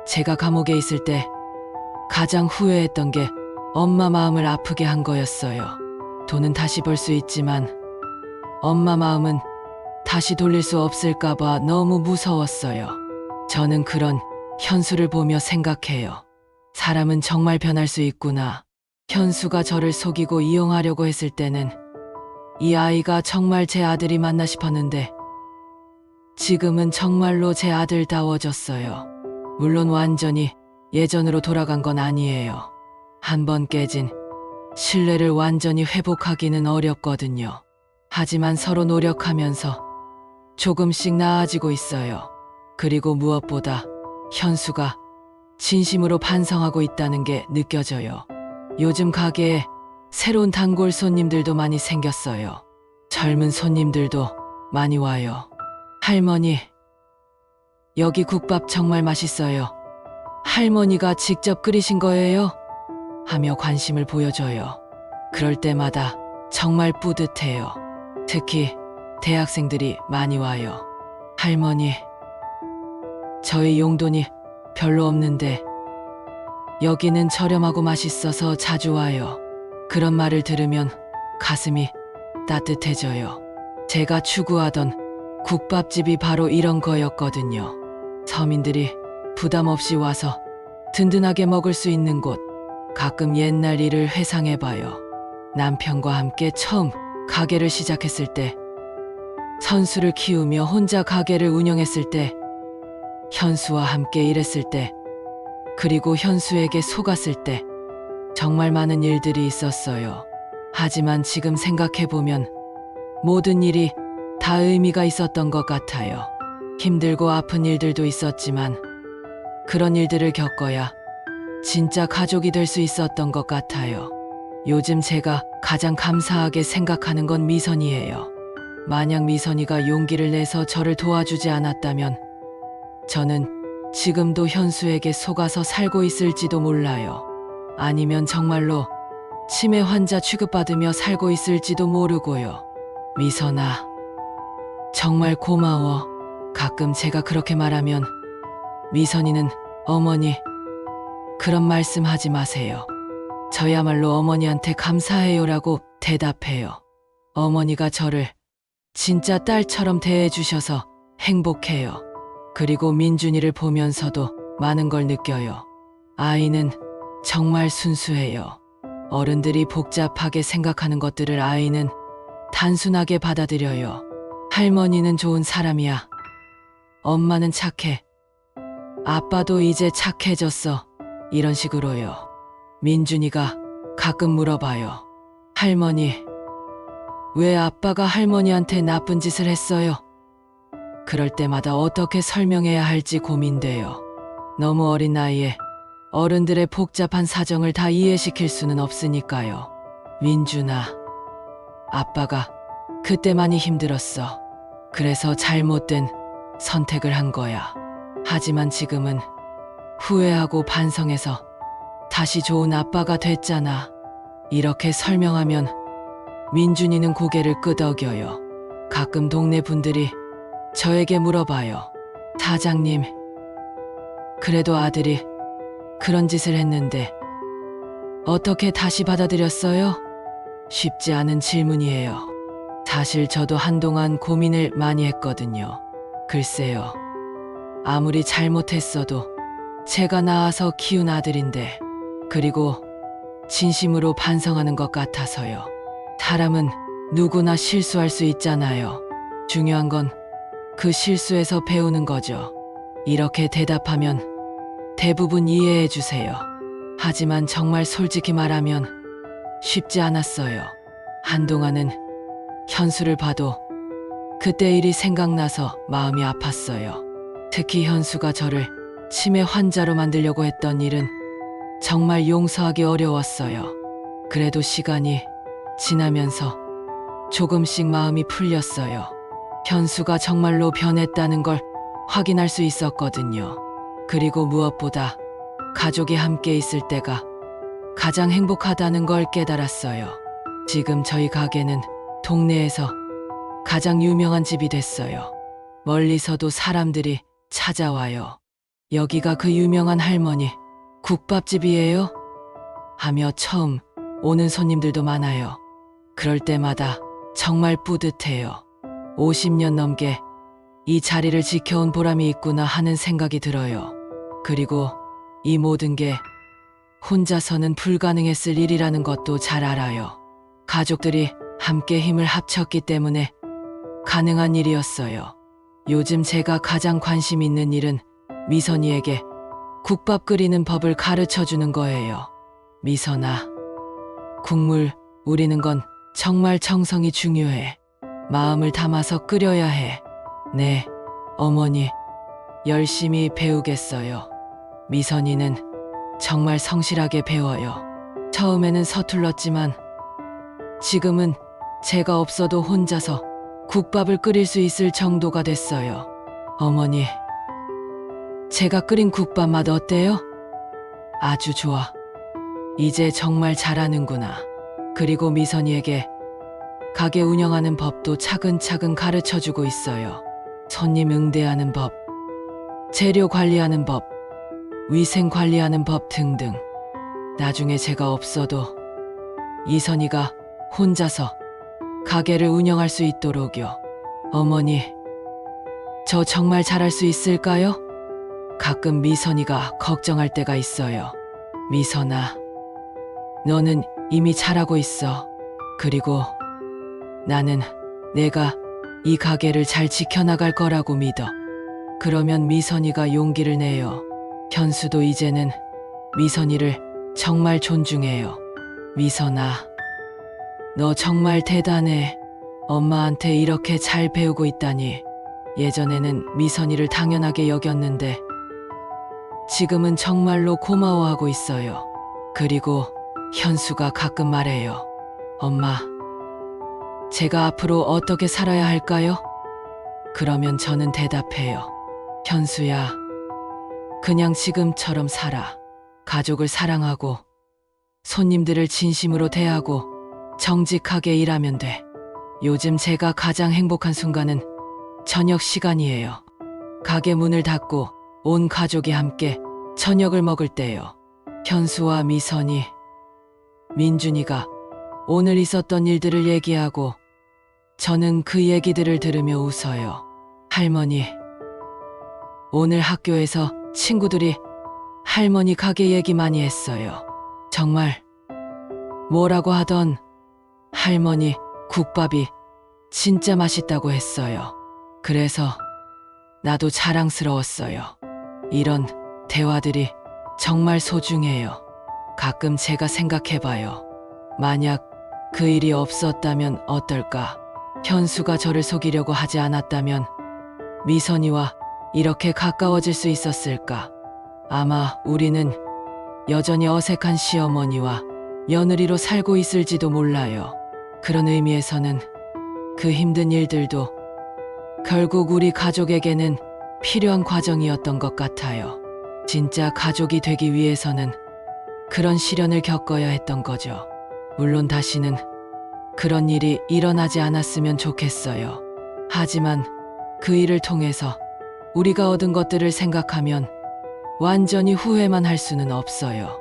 제가 감옥에 있을 때 가장 후회했던 게 엄마 마음을 아프게 한 거였어요. 돈은 다시 벌 수 있지만 엄마 마음은 다시 돌릴 수 없을까봐 너무 무서웠어요. 저는 그런 현수를 보며 생각해요. 사람은 정말 변할 수 있구나. 현수가 저를 속이고 이용하려고 했을 때는 이 아이가 정말 제 아들이 맞나 싶었는데 지금은 정말로 제 아들다워졌어요. 물론 완전히 예전으로 돌아간 건 아니에요. 한번 깨진 신뢰를 완전히 회복하기는 어렵거든요. 하지만 서로 노력하면서 조금씩 나아지고 있어요. 그리고 무엇보다 현수가 진심으로 반성하고 있다는 게 느껴져요. 요즘 가게에 새로운 단골 손님들도 많이 생겼어요. 젊은 손님들도 많이 와요. 할머니, 여기 국밥 정말 맛있어요. 할머니가 직접 끓이신 거예요? 하며 관심을 보여줘요. 그럴 때마다 정말 뿌듯해요. 특히 대학생들이 많이 와요. 할머니, 저희 용돈이 별로 없는데 여기는 저렴하고 맛있어서 자주 와요. 그런 말을 들으면 가슴이 따뜻해져요. 제가 추구하던 국밥집이 바로 이런 거였거든요. 서민들이 부담 없이 와서 든든하게 먹을 수 있는 곳. 가끔 옛날 일을 회상해봐요. 남편과 함께 처음 가게를 시작했을 때, 선수를 키우며 혼자 가게를 운영했을 때, 현수와 함께 일했을 때, 그리고 현수에게 속았을 때 정말 많은 일들이 있었어요. 하지만 지금 생각해보면 모든 일이 다 의미가 있었던 것 같아요. 힘들고 아픈 일들도 있었지만 그런 일들을 겪어야 진짜 가족이 될 수 있었던 것 같아요. 요즘 제가 가장 감사하게 생각하는 건 미선이에요. 만약 미선이가 용기를 내서 저를 도와주지 않았다면 저는 지금도 현수에게 속아서 살고 있을지도 몰라요. 아니면 정말로 치매 환자 취급받으며 살고 있을지도 모르고요. 미선아, 정말 고마워. 가끔 제가 그렇게 말하면 미선이는 어머니, 그런 말씀 하지 마세요. 저야말로 어머니한테 감사해요라고 대답해요. 어머니가 저를 진짜 딸처럼 대해주셔서 행복해요. 그리고 민준이를 보면서도 많은 걸 느껴요. 아이는 정말 순수해요. 어른들이 복잡하게 생각하는 것들을 아이는 단순하게 받아들여요. 할머니는 좋은 사람이야. 엄마는 착해. 아빠도 이제 착해졌어. 이런 식으로요. 민준이가 가끔 물어봐요. 할머니, 왜 아빠가 할머니한테 나쁜 짓을 했어요? 그럴 때마다 어떻게 설명해야 할지 고민돼요. 너무 어린 나이에 어른들의 복잡한 사정을 다 이해시킬 수는 없으니까요. 민준아, 아빠가 그때 많이 힘들었어. 그래서 잘못된 선택을 한 거야. 하지만 지금은 후회하고 반성해서 다시 좋은 아빠가 됐잖아. 이렇게 설명하면 민준이는 고개를 끄덕여요. 가끔 동네 분들이 저에게 물어봐요. 사장님, 그래도 아들이 그런 짓을 했는데 어떻게 다시 받아들였어요? 쉽지 않은 질문이에요. 사실 저도 한동안 고민을 많이 했거든요. 글쎄요. 아무리 잘못했어도 제가 낳아서 키운 아들인데, 그리고 진심으로 반성하는 것 같아서요. 사람은 누구나 실수할 수 있잖아요. 중요한 건 그 실수에서 배우는 거죠. 이렇게 대답하면 대부분 이해해 주세요. 하지만 정말 솔직히 말하면 쉽지 않았어요. 한동안은 현수를 봐도 그때 일이 생각나서 마음이 아팠어요. 특히 현수가 저를 치매 환자로 만들려고 했던 일은 정말 용서하기 어려웠어요. 그래도 시간이 지나면서 조금씩 마음이 풀렸어요. 현수가 정말로 변했다는 걸 확인할 수 있었거든요. 그리고 무엇보다 가족이 함께 있을 때가 가장 행복하다는 걸 깨달았어요. 지금 저희 가게는 동네에서 가장 유명한 집이 됐어요. 멀리서도 사람들이 찾아와요. 여기가 그 유명한 할머니 국밥집이에요? 하며 처음 오는 손님들도 많아요. 그럴 때마다 정말 뿌듯해요. 50년 넘게 이 자리를 지켜온 보람이 있구나 하는 생각이 들어요. 그리고 이 모든 게 혼자서는 불가능했을 일이라는 것도 잘 알아요. 가족들이 함께 힘을 합쳤기 때문에 가능한 일이었어요. 요즘 제가 가장 관심 있는 일은 미선이에게 국밥 끓이는 법을 가르쳐 주는 거예요. 미선아, 국물 우리는 건 정말 정성이 중요해. 마음을 담아서 끓여야 해. 네, 어머니, 열심히 배우겠어요. 미선이는 정말 성실하게 배워요. 처음에는 서툴렀지만 지금은 제가 없어도 혼자서 국밥을 끓일 수 있을 정도가 됐어요. 어머니, 제가 끓인 국밥 맛 어때요? 아주 좋아. 이제 정말 잘하는구나. 그리고 미선이에게 가게 운영하는 법도 차근차근 가르쳐주고 있어요. 손님 응대하는 법, 재료 관리하는 법, 위생 관리하는 법 등등. 나중에 제가 없어도 이선이가 혼자서 가게를 운영할 수 있도록요. 어머니, 저 정말 잘할 수 있을까요? 가끔 미선이가 걱정할 때가 있어요. 미선아, 너는 이미 잘하고 있어. 그리고 나는 내가 이 가게를 잘 지켜나갈 거라고 믿어. 그러면 미선이가 용기를 내요. 현수도 이제는 미선이를 정말 존중해요. 미선아, 너 정말 대단해. 엄마한테 이렇게 잘 배우고 있다니. 예전에는 미선이를 당연하게 여겼는데 지금은 정말로 고마워하고 있어요. 그리고 현수가 가끔 말해요. 엄마, 제가 앞으로 어떻게 살아야 할까요? 그러면 저는 대답해요. 현수야, 그냥 지금처럼 살아. 가족을 사랑하고 손님들을 진심으로 대하고 정직하게 일하면 돼. 요즘 제가 가장 행복한 순간은 저녁 시간이에요. 가게 문을 닫고 온 가족이 함께 저녁을 먹을 때요. 현수와 미선이, 민준이가 오늘 있었던 일들을 얘기하고 저는 그 얘기들을 들으며 웃어요. 할머니, 오늘 학교에서 친구들이 할머니 가게 얘기 많이 했어요. 정말 뭐라고 하던 할머니 국밥이 진짜 맛있다고 했어요. 그래서 나도 자랑스러웠어요. 이런 대화들이 정말 소중해요. 가끔 제가 생각해봐요. 만약 그 일이 없었다면 어떨까? 현수가 저를 속이려고 하지 않았다면 미선이와 이렇게 가까워질 수 있었을까? 아마 우리는 여전히 어색한 시어머니와 며느리로 살고 있을지도 몰라요. 그런 의미에서는 그 힘든 일들도 결국 우리 가족에게는 필요한 과정이었던 것 같아요. 진짜 가족이 되기 위해서는 그런 시련을 겪어야 했던 거죠. 물론 다시는 그런 일이 일어나지 않았으면 좋겠어요. 하지만 그 일을 통해서 우리가 얻은 것들을 생각하면 완전히 후회만 할 수는 없어요.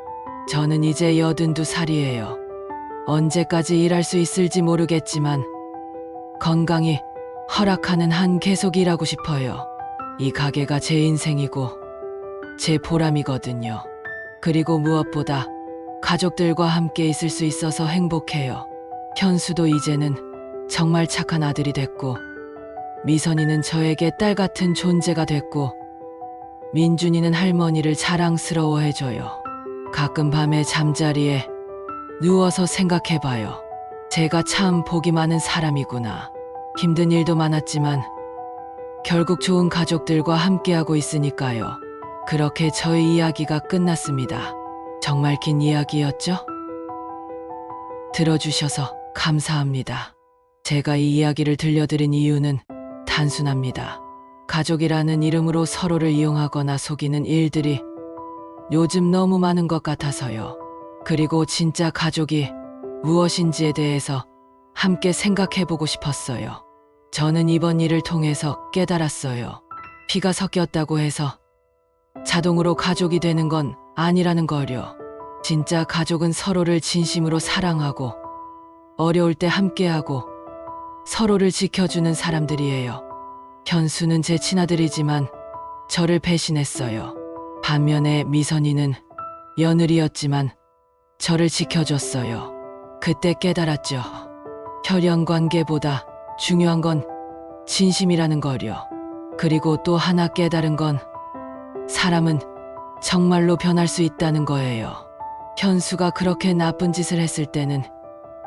저는 이제 82살이에요. 언제까지 일할 수 있을지 모르겠지만 건강이 허락하는 한 계속 일하고 싶어요. 이 가게가 제 인생이고 제 보람이거든요. 그리고 무엇보다 가족들과 함께 있을 수 있어서 행복해요. 현수도 이제는 정말 착한 아들이 됐고 미선이는 저에게 딸 같은 존재가 됐고 민준이는 할머니를 자랑스러워해줘요. 가끔 밤에 잠자리에 누워서 생각해봐요. 제가 참 복이 많은 사람이구나. 힘든 일도 많았지만 결국 좋은 가족들과 함께하고 있으니까요. 그렇게 저의 이야기가 끝났습니다. 정말 긴 이야기였죠? 들어주셔서 감사합니다. 제가 이 이야기를 들려드린 이유는 단순합니다. 가족이라는 이름으로 서로를 이용하거나 속이는 일들이 요즘 너무 많은 것 같아서요. 그리고 진짜 가족이 무엇인지에 대해서 함께 생각해보고 싶었어요. 저는 이번 일을 통해서 깨달았어요. 피가 섞였다고 해서 자동으로 가족이 되는 건 아니라는 거요. 진짜 가족은 서로를 진심으로 사랑하고 어려울 때 함께하고 서로를 지켜주는 사람들이에요. 현수는 제 친아들이지만 저를 배신했어요. 반면에 미선이는 며느리였지만 저를 지켜줬어요. 그때 깨달았죠. 혈연 관계보다 중요한 건 진심이라는 거요. 그리고 또 하나 깨달은 건 사람은 정말로 변할 수 있다는 거예요. 현수가 그렇게 나쁜 짓을 했을 때는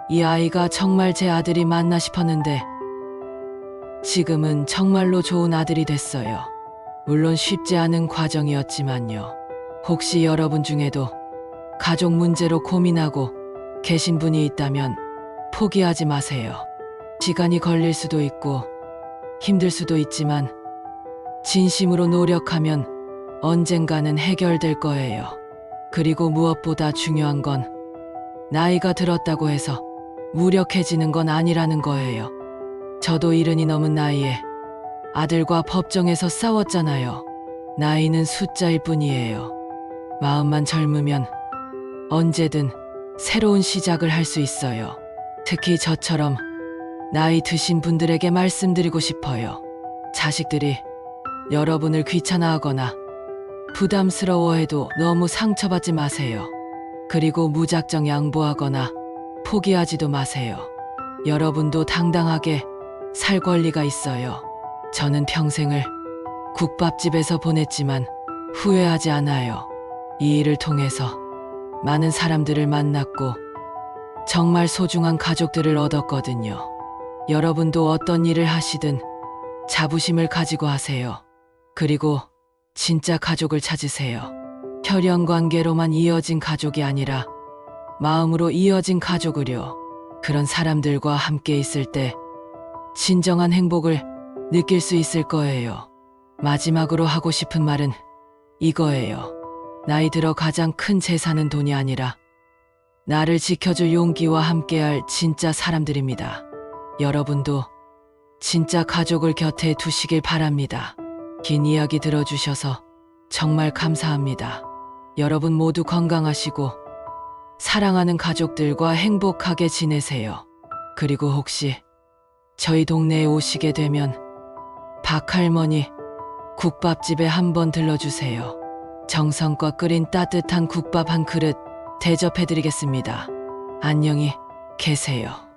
이 아이가 정말 제 아들이 맞나 싶었는데 지금은 정말로 좋은 아들이 됐어요. 물론 쉽지 않은 과정이었지만요. 혹시 여러분 중에도 가족 문제로 고민하고 계신 분이 있다면 포기하지 마세요. 시간이 걸릴 수도 있고 힘들 수도 있지만 진심으로 노력하면 언젠가는 해결될 거예요. 그리고 무엇보다 중요한 건 나이가 들었다고 해서 무력해지는 건 아니라는 거예요. 저도 70이 넘은 나이에 아들과 법정에서 싸웠잖아요. 나이는 숫자일 뿐이에요. 마음만 젊으면 언제든 새로운 시작을 할 수 있어요. 특히 저처럼 나이 드신 분들에게 말씀드리고 싶어요. 자식들이 여러분을 귀찮아하거나 부담스러워해도 너무 상처받지 마세요. 그리고 무작정 양보하거나 포기하지도 마세요. 여러분도 당당하게 살 권리가 있어요. 저는 평생을 국밥집에서 보냈지만 후회하지 않아요. 이 일을 통해서 많은 사람들을 만났고 정말 소중한 가족들을 얻었거든요. 여러분도 어떤 일을 하시든 자부심을 가지고 하세요. 그리고 진짜 가족을 찾으세요. 혈연 관계로만 이어진 가족이 아니라 마음으로 이어진 가족을요. 그런 사람들과 함께 있을 때 진정한 행복을 느낄 수 있을 거예요. 마지막으로 하고 싶은 말은 이거예요. 나이 들어 가장 큰 재산은 돈이 아니라 나를 지켜줄 용기와 함께할 진짜 사람들입니다. 여러분도 진짜 가족을 곁에 두시길 바랍니다. 긴 이야기 들어주셔서 정말 감사합니다. 여러분 모두 건강하시고 사랑하는 가족들과 행복하게 지내세요. 그리고 혹시 저희 동네에 오시게 되면 박할머니 국밥집에 한번 들러주세요. 정성껏 끓인 따뜻한 국밥 한 그릇 대접해드리겠습니다. 안녕히 계세요.